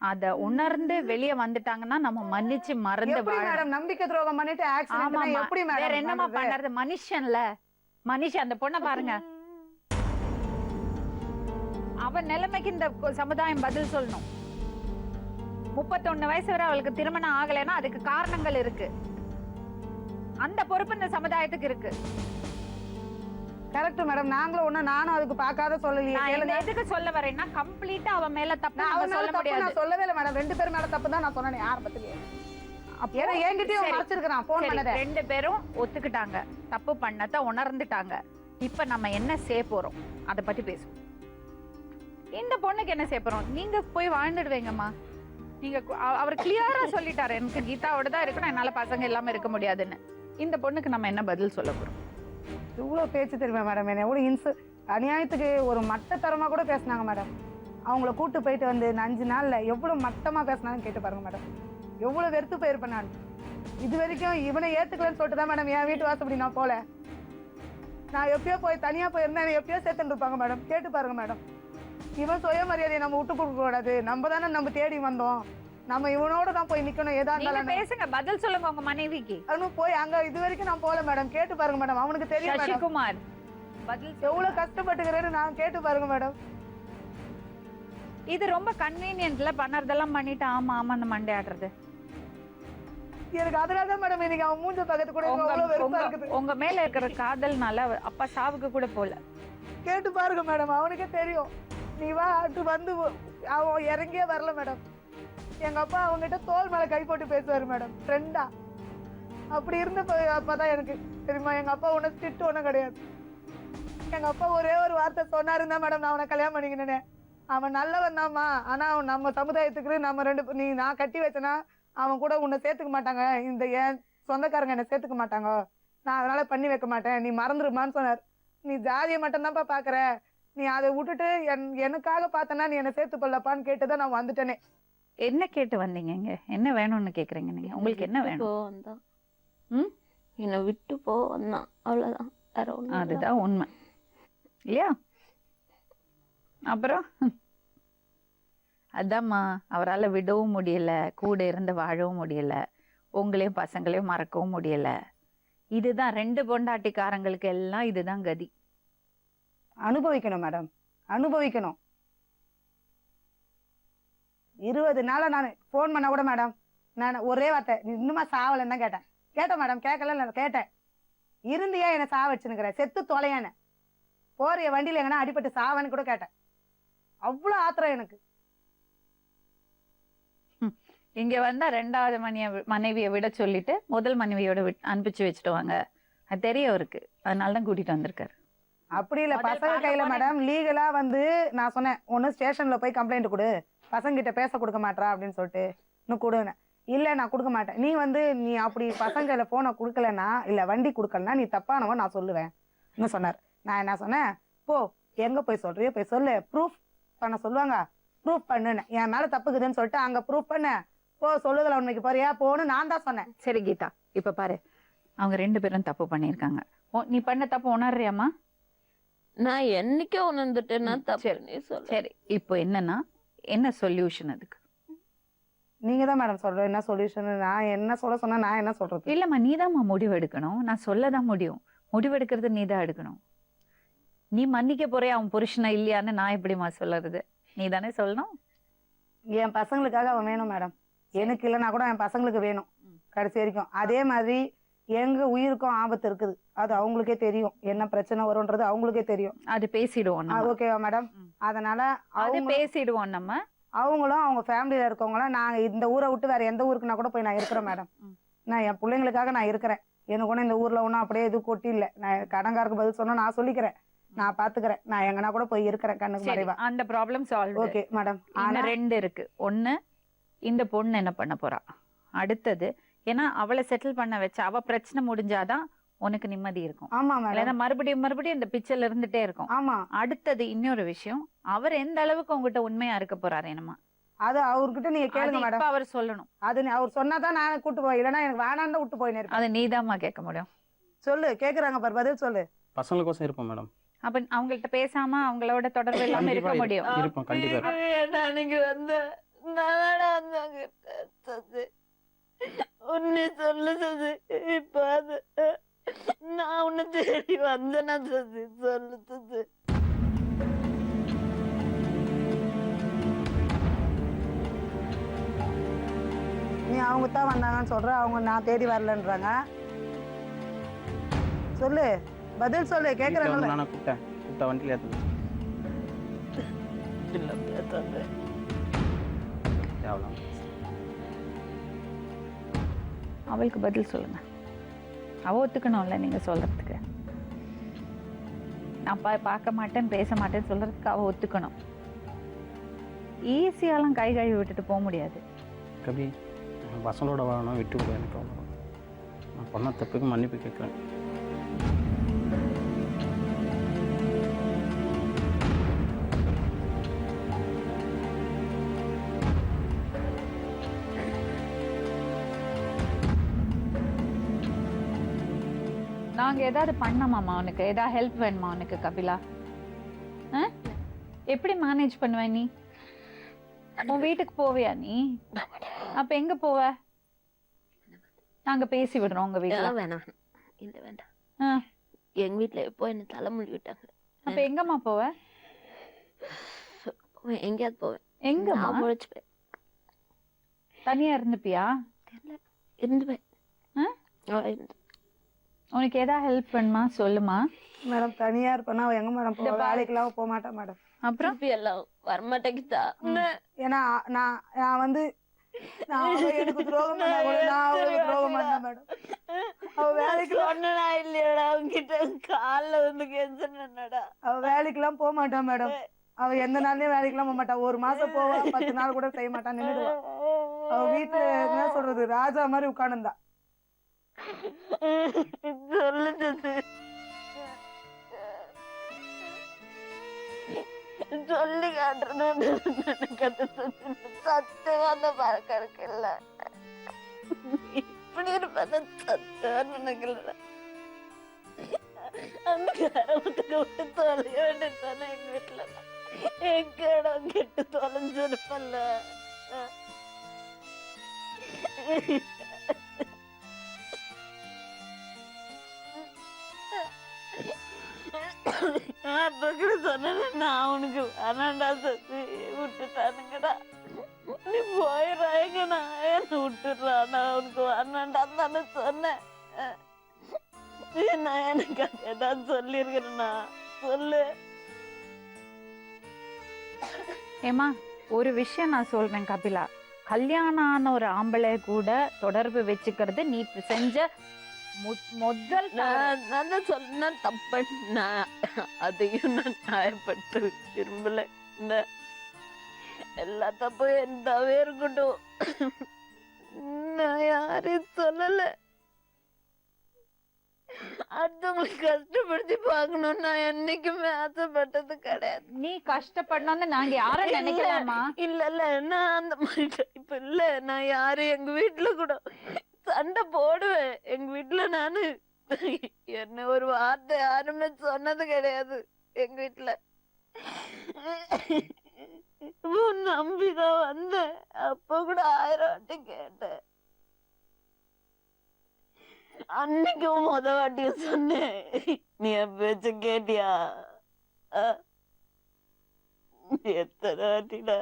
அத உணர்ந்து வெளியே வந்துட்டாங்கன்னா நம்ம மன்னிச்சு மறந்து மேடம். நம்பிக்கை துரோகம் பண்ணிட்டு ஆக்சிடென்ட் எப்படி மேடம்? வேற என்னமா பண்றது? மனுஷன்ல மனுஷன். அந்த பொண்ணை பாருங்க, அவன் நிலைமைக்கு இந்த சமுதாயம் பதில் சொல்லணும். 31 வயசு வரை அவளுக்கு திருமணம் ஆகலைன்னா அதுக்கு காரணங்கள் இருக்கு. அந்த பொறுப்பு இந்த சமுதாயத்துக்கு இருக்கு. Correct madam. நானும் அதுக்கு பார்க்காத சொல்லலையே. எதுக்கு சொல்ல வரேன்னா, கம்ப்ளீட்டா அவன் மேல தப்பு சொல்ல முடியாது. நான் சொல்லவே இல்ல மேடம். 2 பேர் மேல தப்பு தான் நான் சொன்னேன் ஆரம்பத்திலேயே. ஏன்னா என்கிட்டயும் மறைச்சிருக்கான் போன் பண்ணத. 2 பேரும் ஒத்துக்கிட்டாங்க, தப்பு பண்ணத உணர்ந்துட்டாங்க. இப்ப நம்ம என்ன செய்ய போறோம் அத பத்தி பேசுவோம். இந்த பொண்ணுக்கு என்ன செய்ய போறோம்? நீங்க போய் வாழ்ந்துடுவீங்கம்மா. நீங்க அவர் கிளியரா சொல்லிட்டாரு, எனக்கு கீதாவோட தான் இருக்கணும், என்னால பசங்க இல்லாம இருக்க முடியாதுன்னு. இந்த பொண்ணுக்கு நம்ம என்ன பதில் சொல்ல போறோம்? இவ்வளவு பேச்சு தெரியுமா மேடம்? என்ன எவ்வளவு அநியாயத்துக்கு ஒரு மட்டத்தரமா கூட பேசினாங்க மேடம். அவங்கள கூட்டு போயிட்டு வந்து 5 நாள்ல எவ்வளவு மட்டமா பேசினாங்கன்னு கேட்டு பாருங்க மேடம். எவ்வளவு வெறுத்து போயிருப்பேன் நான். இது வரைக்கும் இவனை ஏத்துக்கலன்னு சொல்லிட்டு தான் மேடம் என் வீட்டு வாசப்படி நான் போல. நான் எப்பயோ போய் தனியா போயிருந்தேன், எப்பயோ சேர்த்துட்டு இருப்பாங்க மேடம். கேட்டு பாருங்க மேடம். இவன் சுயமரியாதையை நம்ம விட்டு கொடுக்க கூடாது. நம்ம தானே நம்ம தேடி வந்தோம். நம்ம இவனோட தான் போய் நிக்கணும். ஏதா இருந்தாலும் பேசுங்க, பதில் சொல்லுங்க உங்க மனைவிக்கு. போய் அங்க இது வரைக்கும் நான் போல மேடம். கேட்டு பாருங்க மேடம், அவனுக்கு தெரியும். சசிகுமார் பதில் எவ்வளவு கஷ்டப்பட்டுக்கிறேன்னு நான் கேட்டு பாருங்க மேடம். இது ரொம்ப கன்வீனியன்ட்ல பண்ணறதெல்லாம் பண்ணிட்டு ஆமா ஆமா அந்த மண்டை ஆடுறது. எனக்கு அதனாலதான் மேடம் இன்னைக்கு அவன் மூஞ்ச பக்கத்து கூட அவ்வளவு வெறுப்பா இருக்குது. உங்க மேல இருக்கிற காதல்னால அப்பா சாவுக்கு கூட போல. கேட்டு பாருங்க மேடம், அவனுக்கே தெரியும். நீ வா வந்து அவன் இறங்கியே வரல மேடம். எங்க அப்பா அவங்ககிட்ட தோல் மேல கை போட்டு பேசுவாரு மேடம், ஃப்ரெண்டா. அப்படி இருந்தப்ப அப்பதான் எனக்கு தெரியுமா, எங்க அப்பா உன்னை திட்டு ஒன்றும் கிடையாது. எங்க அப்பா ஒரே ஒரு வார்த்தை சொன்னாருந்தா மேடம் நான் அவனை கல்யாணம் பண்ணிக்கினேன். அவன் நல்லவன் தான்மா, ஆனா அவன் நம்ம சமுதாயத்துக்கு நம்ம நான் கட்டி வச்சேன்னா அவன் கூட உன்னை சேர்த்துக்க மாட்டாங்க, இந்த என் சொந்தக்காரங்க என்னை சேர்த்துக்க மாட்டாங்க, நான் அதனால பண்ணி வைக்க மாட்டேன், நீ மறந்துருமான்னு சொன்னார். நீ ஜாதியை மட்டும்தான்ப்பா பாக்குற, நீ அதை விட்டுட்டு எனக்காக பார்த்தனா நீ என்னை சேர்த்து கொள்ளப்பான்னு கேட்டுதான் நான் வந்துட்டேனே. என்ன கேட்டு வந்தீங்க இங்க? என்ன வேணும்னு கேக்குறீங்க நீங்க? உங்களுக்கு என்ன வேணும்? வந்தான். என்னை விட்டு போ வந்தான், அவ்வளவுதான். வேற ஒண்ணும் அதுதான் உண்மை இல்லையா? அப்புறம் அதாம்மா, அவரால் விடவும் முடியல, கூட இருந்து வாழவும் முடியல, உங்களையும் பசங்களையும் மறக்கவும் முடியல. இதுதான் 2 பொண்டாட்டிக்காரங்களுக்கு எல்லாம் இதுதான் கதி. அனுபவிக்கணும் மேடம், அனுபவிக்கணும். 20 நாளா நான் போன் பண்ண கூட மேடம் நான் ஒரே வார்த்தை, நீ இன்னுமா சாவலன்னு தான் கேட்டேன் மேடம். கேட்கல, கேட்டேன். இருந்தியா என்ன சாவ வச்சுனுக்கிற, செத்து தொலையானு போறிய வண்டியில எங்கன்னா அடிபட்டு சாவன்னு கூட கேட்டேன். அவ்வளவு ஆத்திரம் எனக்கு. இங்க வந்தா 2வது மனைவியை விட சொல்லிட்டு முதல் மனைவியோட அனுப்பிச்சு வச்சுடுவாங்க, அது தெரிய இருக்கு, அதனாலதான் கூட்டிட்டு வந்திருக்காரு. அப்படி இல்ல, பசங்க கையில மேடம் லீகலா வந்து நான் சொன்னேன், ஒண்ணு ஸ்டேஷன்ல போய் கம்ப்ளைண்ட் கொடு, பசங்க கிட்ட பேச கொடுக்க மாட்டா அப்படின்னு சொல்லிட்டு இன்னும் கொடுங்க. இல்ல நான் கொடுக்க மாட்டேன், நீ அப்படி பசங்க கையில போனை கொடுக்கலன்னா இல்ல வண்டி கொடுக்கலன்னா நீ தப்பானவன் நான் சொல்லுவேன் சொன்னார். நான் என்ன சொன்னேன், போ எங்க போய் சொல்றியோ போய் சொல்லு, ப்ரூஃப் பண்ண சொல்லுவாங்க, ப்ரூஃப் பண்ணுன்னு, என் மேல தப்புக்குதுன்னு சொல்லிட்டு அங்க ப்ரூஃப் பண்ண போ, சொல்லுதல உண்மைக்கு போறியா போன்னு நான் தான் சொன்னேன். சரி கீதா, இப்ப பாரு, அவங்க 2 பேரும் தப்பு பண்ணிருக்காங்க. நீ பண்ண தப்பு உணர்றியாமா? நான் என்னைக்கே உணர்ந்துட்டேன்னா தப்பு நீ சொல்லு. சரி, இப்போ என்னன்னா என்ன சொல்யூஷன் அதுக்கு? நீங்க தான் மேடம் சொல்றேன் என்ன சொல்யூஷன். நான் என்ன சொல்ல சொன்னா நான் என்ன சொல்றது? இல்லம்மா, நீதாம்மா முடிவு எடுக்கணும், நான் சொல்லதான் முடியும். முடிவெடுக்கிறது நீதான் எடுக்கணும். நீ மன்னிக்க போறே அவன் புருஷனா இல்லையான்னு நான் எப்படிமா சொல்றது? நீ தானே சொல்லணும். என் பசங்களுக்காக அவன் வேணும் மேடம், எனக்கு இல்லைன்னா கூட என் பசங்களுக்கு வேணும் கடைசி வரைக்கும். அதே மாதிரி எங்க உயிருக்கும் ஆபத்து இருக்குது, அது அவங்களுக்கே தெரியும், என்ன பிரச்சனை வரும்ன்றது அவங்களுக்கே தெரியும். அது பேசிடுவோம். ஓகேவா மேடம்? அதனால அது பேசிடுவோம் நம்ம. அவங்களும் அவங்க ஃபேமிலியில இருக்கவங்களும் நான் இந்த ஊரை விட்டு வேற எந்த ஊருக்குன்னா கூட போய் நான் இருக்கிறேன் மேடம். நான் என் பிள்ளைங்களுக்காக நான் இருக்கிறேன். எனக்கு ஒன்றும் இந்த ஊர்ல ஒன்றும் அப்படியே எதுவும் கொட்டி இல்லை. நான் கடங்காருக்கு பதில் சொன்னா நான் சொல்லிக்கிறேன், நான் பாத்துக்கிறேன், நான் எங்கன்னா கூட போய் இருக்கிறேன் கண்ணுக்கு மறைவா. அந்த ப்ராப்ளம் சால்வ். Okay madam. ஆனா 2 இருக்கு. ஒண்ணு, இந்த பொண்ணு என்ன பண்ண போறா, அடுத்தது ஏன்னா அவளை செட்டில் பண்ண வச்ச அவ பிரச்சனை முடிஞ்சாதான் உனக்கு நிம்மதி இருக்கும். ஆமா மேடம். மறுபடியும் இந்த பிச்சர்ல இருந்துட்டே இருக்கும். ஆமா. அடுத்தது இன்னொரு விஷயம், அவர் எந்த அளவுக்கு உங்ககிட்ட உண்மையா இருக்க போறாரு என்னமா, அது அவர்கிட்ட நீங்க கேளுங்க மேடம். அவர் சொல்லணும். அது அவர் சொன்னாதான் நான் கூட்டு போய், இல்லைன்னா எனக்கு வேணான்னு விட்டு போயினேன். அது நீதாம்மா கேட்க முடியும். சொல்லு, கேக்குறாங்க பாரு, பதில் சொல்லு. பசங்களுக்கோசம் இருப்போம் மேடம். அப்ப அவங்கள்ட்ட பேசாம அவங்களோட தொடர்பு இல்லாம இருக்க முடியும். இருப்போம் கண்டிப்பா. அன்னைக்கு வந்து உன்னை சொல்லு சது, இப்ப அது நான் உன்னை தேடி வந்தேன்னா சது சொல்லு சது. நீ அவங்க தான் வந்தாங்கன்னு சொல்ற, அவங்க நான் தேடி வரலன்றாங்க. சொல்லு, பதில் சொல்லு, கேக்குறாங்க. நான் கூப்பிட்ட வண்டியில ஏத்து. அவளுக்கு பதில் சொல்லுங்க. அவ ஒத்துக்கணும்ல நீங்க சொல்றதுக்கு. நான் பார்க்க மாட்டேன் பேச மாட்டேன்னு சொல்றதுக்கு அவ ஒத்துக்கணும். ஈஸியாலாம் கை கழுவி விட்டுட்டு போக முடியாது. கபி, பசங்களோட வாழணும், விட்டு விட எனக்கு அவ்வளோ. நான் பண்ண தப்புக்கு மன்னிப்பு கேட்குறேன். நாங்க ஏதாவது பண்ணமாமா உனக்கு? ஏதாவது ஹெல்ப் வேணுமா உனக்கு கபிலா? எப்படி மேனேஜ் பண்ணுவ நீ? உன் வீட்டுக்கு போவியா நீ? அப்ப எங்க போவ? நாங்க பேசி விடுறோம் உங்க வீட்டுல. வேணாம், இல்ல வேண்டாம். எங்க வீட்டுல எப்போ என்ன தலைமுடி விட்டாங்க. அப்ப எங்கம்மா போவ? எங்கேயாவது போவேன். எங்கம்மா? முழிச்சுப்பேன். தனியா இருந்துப்பியா? இருந்துப்பேன். உனக்கு ஏதாவது ஹெல்ப் பண்ணுமா சொல்லுமா. மேடம் தனியா இருப்பேன்னா அவ எங்க மேடம் போவா? வேலைக்கெல்லாம் போக மாட்டேன் மேடம். அப்புறம் திருப்பி எல்லாம் வரமாட்டேங்குதா? ஏன்னா நான் வந்து அவ எனக்கு துரோகம் பண்ணா கூட நான் அவளுக்கு துரோகம் பண்ணேன் மேடம். அவ வேலைக்கு சொன்னா இல்லையாடா உங்ககிட்ட கால்ல வந்து கெஞ்சனடா. அவ வேலைக்கெல்லாம் போக மாட்டான் மேடம். அவ எந்த நாள்லயும் வேலைக்கெல்லாம் போக மாட்டா. ஒரு மாசம் போவா, 10 நாள் கூட செய்ய மாட்டான், நின்றுடுவா. அவ வீட்டுல என்ன சொல்றது, ராஜா மாதிரி உட்கார்ந்துருந்தா. சொல்லுது சொல்லி காட்டுறேன்னு எனக்கு அது சத்தியமா அந்த பழக்கம் இருக்குல்ல. இப்படி இருப்பத சத்தியமா நினைக்கல. அந்த கிராமத்துக்கு விட்டு தொலைய வேண்டியதானே எங்க வீட்டுல. எங்க இடம் கெட்டு தொலைஞ்சிருப்பல்ல. அப்ப கூட சொன்னேன், நான் உனக்கு வேணாண்டா சசி, விட்டுட்டானுங்கடா, நீ போயிடுறாங்க, நான் என்ன விட்டுடுறா, நான் உனக்கு வேணாண்டான்னு தானே சொன்னேன். நான் எனக்கு ஏதாவது சொல்லியிருக்கிறேன்னா சொல்லு. ஏமா ஒரு விஷயம் நான் சொல்றேன் கபிலா, கல்யாணம் ஆன ஒரு ஆம்பளை கூட தொடர்பு வச்சுக்கிறது நீ செஞ்ச முதல் நான் தான் சொன்ன தப்ப. நான் அதையும் நான் நியாயப்பட்டு விரும்பல. இந்த எல்லா தப்பும் எந்தாவே இருக்கட்டும், நான் யாரையும் சொல்லல. அடுத்தவங்களுக்கு கஷ்டப்படுத்தி பார்க்கணும்னு நான் என்னைக்குமே ஆசைப்பட்டது கிடையாது. நீ கஷ்டப்படணும்னு நாங்க யாரும் நினைக்கலாமா? இல்ல நான் அந்த மாதிரி டைப் இல்ல. நான் யாரும் எங்க வீட்டுல கூட சண்டை போடுவேன். எங்க வீட்டுல நானு என்ன ஒரு வார்த்தை யாருமே சொன்னது கிடையாது. எங்க வீட்டுல நம்பிதான் வந்தேன். அப்ப கூட 1000 வாட்டி கேட்டேன். அன்னைக்கும் முத வாட்டியும் சொன்னேன், நீ என் பேச்ச கேட்டியா? எத்தனை வாட்டிடா?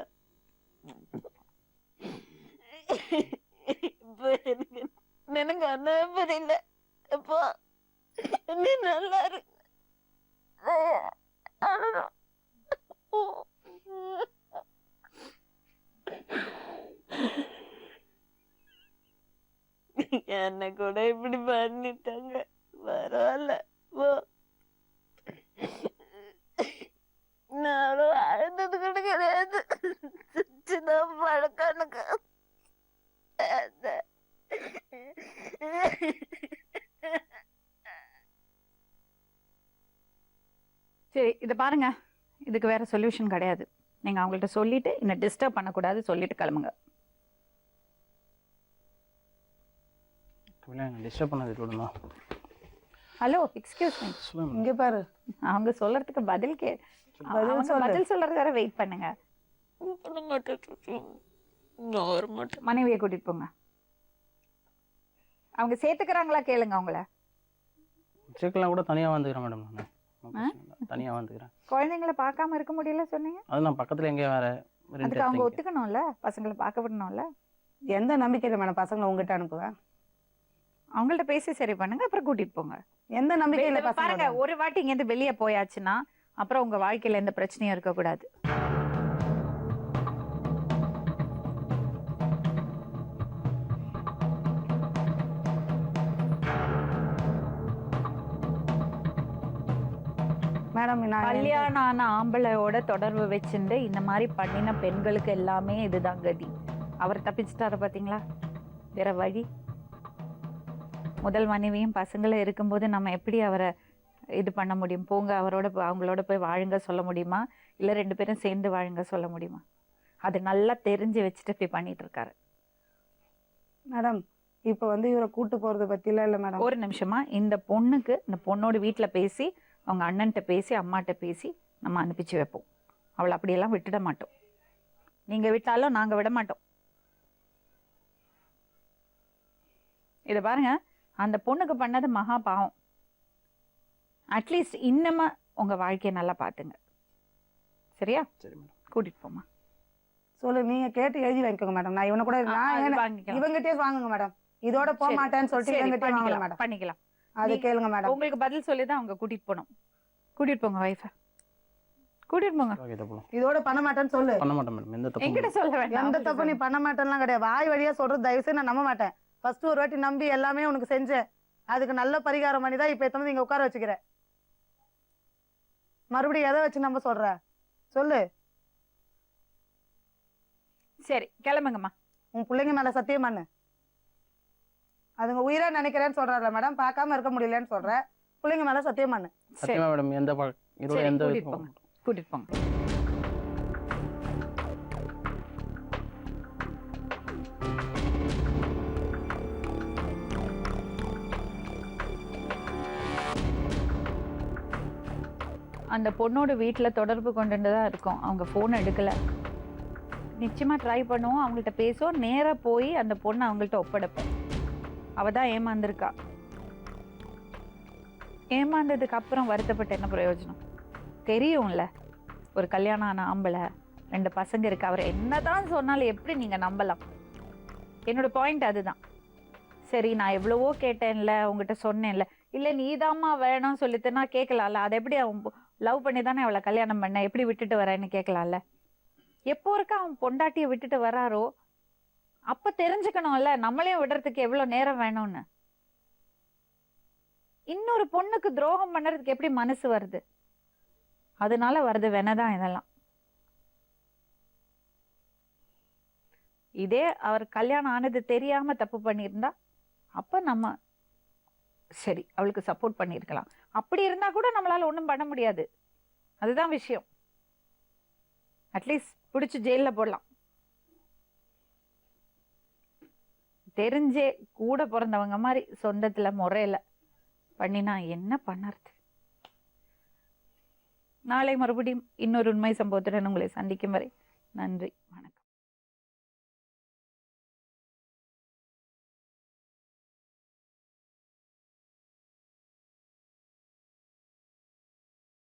இப்ப எனக்கு அண்ணா புரியல. அப்போ நீ நல்லா இருக்கு. என்ன கூட இப்படி பண்ணிட்டாங்க, பரவாயில்ல போ. நானும் அழுந்தது கூட கிடையாது. பழக்கனுக்கு சரி இதை பாருங்க, இதுக்கு வேற சொல்யூஷன் கிடையாது. நீங்க அவங்கள்ட்ட சொல்லிட்டு என்ன டிஸ்டர்ப் பண்ணக்கூடாது, சொல்லிட்டு கிளம்புங்க. டிஸ்டர்ப் பண்ணது விடுமா? ஹலோ எக்ஸ்கியூஸ் மீ, இங்க பாரு, அவங்க சொல்றதுக்கு பதில் பதில் சொல்றது வரை வெயிட் பண்ணுங்க. மனைவியை கூட்டிட்டு போங்க. அவங்க சேர்த்துக்கிறாங்களா கேளுங்க. அவங்கள சேர்க்கலாம் கூட தனியா வந்துக்கிறேன் மேடம். நான் தனியா வந்துக்கிறேன். குழந்தைங்களை பார்க்காம இருக்க முடியல சொன்னீங்க. அது நான் பக்கத்துல எங்க வேற அதுக்கு அவங்க ஒத்துக்கணும்ல, பசங்களை பார்க்க விடணும்ல. எந்த நம்பிக்கையில மேடம் பசங்களை உங்ககிட்ட அனுப்புவேன்? அவங்கள்ட்ட பேசி சரி பண்ணுங்க, அப்புறம் கூட்டிட்டு போங்க. எந்த நம்பிக்கையில பாருங்க, ஒரு வாட்டி இங்க இருந்து வெளியே போயாச்சுன்னா அப்புறம் உங்க வாழ்க்கையில எந்த பிரச்சனையும் இருக்க கூடாது. மேடம் கல்யாணம் ஆன ஆம்பளையோட தொடர்பு வச்சுட்டு இந்த மாதிரி பண்ணின பெண்களுக்கு எல்லாமே இதுதான் கதி. அவர் தப்பிச்சுட்டாரு பாத்தீங்களா? வேற வழி. முதல் மனைவியும் பசங்களும் இருக்கும்போது நம்ம எப்படி அவரை இது பண்ண முடியும்? போங்க அவரோட அவங்களோட போய் வாழுங்க சொல்ல முடியுமா? இல்லை 2 பேரும் சேர்ந்து வாழுங்க சொல்ல முடியுமா? அது நல்லா தெரிஞ்சு வச்சுட்டு இப்படி பண்ணிட்டு இருக்காரு. மேடம் இப்போ வந்து இவரை கூட்டு போறது பத்திலாம் இல்லை மேடம். ஒரு நிமிஷமா, இந்த பொண்ணுக்கு இந்த பொண்ணோட வீட்டுல பேசி அவங்க அண்ணன்ட்ட பேசி அம்மாட்ட பேசி நம்ம அனுப்பிச்சு வைப்போம். அவளை அப்படியெல்லாம் விட்டுட மாட்டோம். நீங்க விட்டாலும் நாங்க விட மாட்டோம். இத பாருங்க, அந்த பொண்ணுக்கு பண்ணது மகா பாவம். அட்லீஸ்ட் இன்னமா உங்க வாழ்க்கையை நல்லா பாத்துங்க. சரியா? சரி மேடம், கூட்டிட்டு போமா. சொல்லு, நீங்க கேட்டு எழுதி வாங்கிக்கோங்க மேடம். நான் இவனை கூட இவங்கிட்டே வாங்குங்க மேடம். இதோட போக மாட்டேன்னு சொல்லிட்டு இவங்கிட்டே வாங்கலாம் மேடம். பண்ணிக்கலாம். அது கேளுங்க மேடம். உங்களுக்கு பதில் சொல்லி தான் அவங்க கூட்டிட்டு போங்க வைஃபை கூட்டிட்டு போங்க. ஓகே போலாம். இதோட பண்ண மாட்டேன்னு சொல்லு. பண்ண மாட்டேன் மேடம், எந்த தப்பு என்கிட்ட சொல்ல வேண்டாம். எந்த தப்பு நீ பண்ண மாட்டேன்லாம் கிடையாது. வாய் வழியா சொல்றது தயவு செய்து நான் நம்ப மாட்டேன். ஃபர்ஸ்ட் ஒரு வாட்டி நம்பி எல்லாமே உனக்கு செஞ்சேன். அதுக்கு நல்ல பரிகாரம் பண்ணி தான் இப்ப எத்தனை இங்க உட்கார வச்சுக்கிறேன். மறுபடியும் எதை வச்சு நம்ப சொல்ற சொல்லு. சரி கிளம்புங்கம்மா. உன் பிள்ளைங்க மேல சத்தியம் பண்ணு. அதுங்க உயிரா நினைக்கிறேன்னு சொல்றாருல மேடம், பார்க்காம இருக்க முடியலன்னு சொல்ற. பிள்ளைங்க மேல சத்தியம் பண்ணு. சத்தியமா மேடம், இதோட சரி, எந்த கூட்டிட்டு போங்க கூட்டிட்டு போங்க. அந்த பொண்ணோட வீட்டுல தொடர்பு கொண்டுட்டு தான் இருக்கோம். அவங்க போன் எடுக்கல. நிச்சயமா ட்ரை பண்ணுவோம், அவங்கள்ட்ட பேசுவோம். நேரா போய் அந்த பொண்ணை அவங்கள்ட்ட ஒப்படைப்போம். அவ தான் ஏமாந்துருக்கா. ஏமாந்ததுக்கு அப்புறம் வருத்தப்பட்டு என்ன பிரயோஜனம்? தெரியும்ல, ஒரு கல்யாணம் ஆன ஆம்பளை 2 பசங்க இருக்கு. அவர் என்னதான் சொன்னாலும் எப்படி நீங்க நம்பலாம்? என்னோட பாயிண்ட் அதுதான். சரி, நான் எவ்வளவோ கேட்டேன்ல, உங்ககிட்ட சொன்னேன்ல, இல்ல நீதாம்மா வேணும்னு சொல்லிட்டு நான் கேட்கலாம்ல. அதை எப்படி அவன் லவ் பண்ணி தானே அவளை கல்யாணம் பண்ண, எப்படி விட்டுட்டு வரேன்னு கேட்கலாம்ல. எப்போ இருக்கா அவன் பொண்டாட்டியை விட்டுட்டு வராரோ அப்ப தெரிஞ்சுக்கணும்ல நம்மளையும் விடுறதுக்கு எவ்வளவு நேரம் வேணும்னு. இன்னொரு பொண்ணுக்கு துரோகம் பண்றதுக்கு எப்படி மனசு வருது? அதனால வருது வேணதான் இதெல்லாம். இதே அவர் கல்யாணம் ஆனது தெரியாம தப்பு பண்ணியிருந்தா அப்ப நம்ம சரி அவளுக்கு சப்போர்ட் பண்ணியிருக்கலாம். அப்படி இருந்தா கூட நம்மளால ஒண்ணும் பண்ண முடியாது. அதுதான் விஷயம். அட்லீஸ்ட் பிடிச்சு ஜெயில போடலாம். தெரிஞ்சே கூட பிறந்தவங்க மாதிரி சொந்தத்துல முறையில பண்ணினா என்ன பண்ணறது? நாளை மறுபடியும் இன்னொரு உண்மை சம்பவத்துடன் உங்களை சந்திக்கும் வரை நன்றி.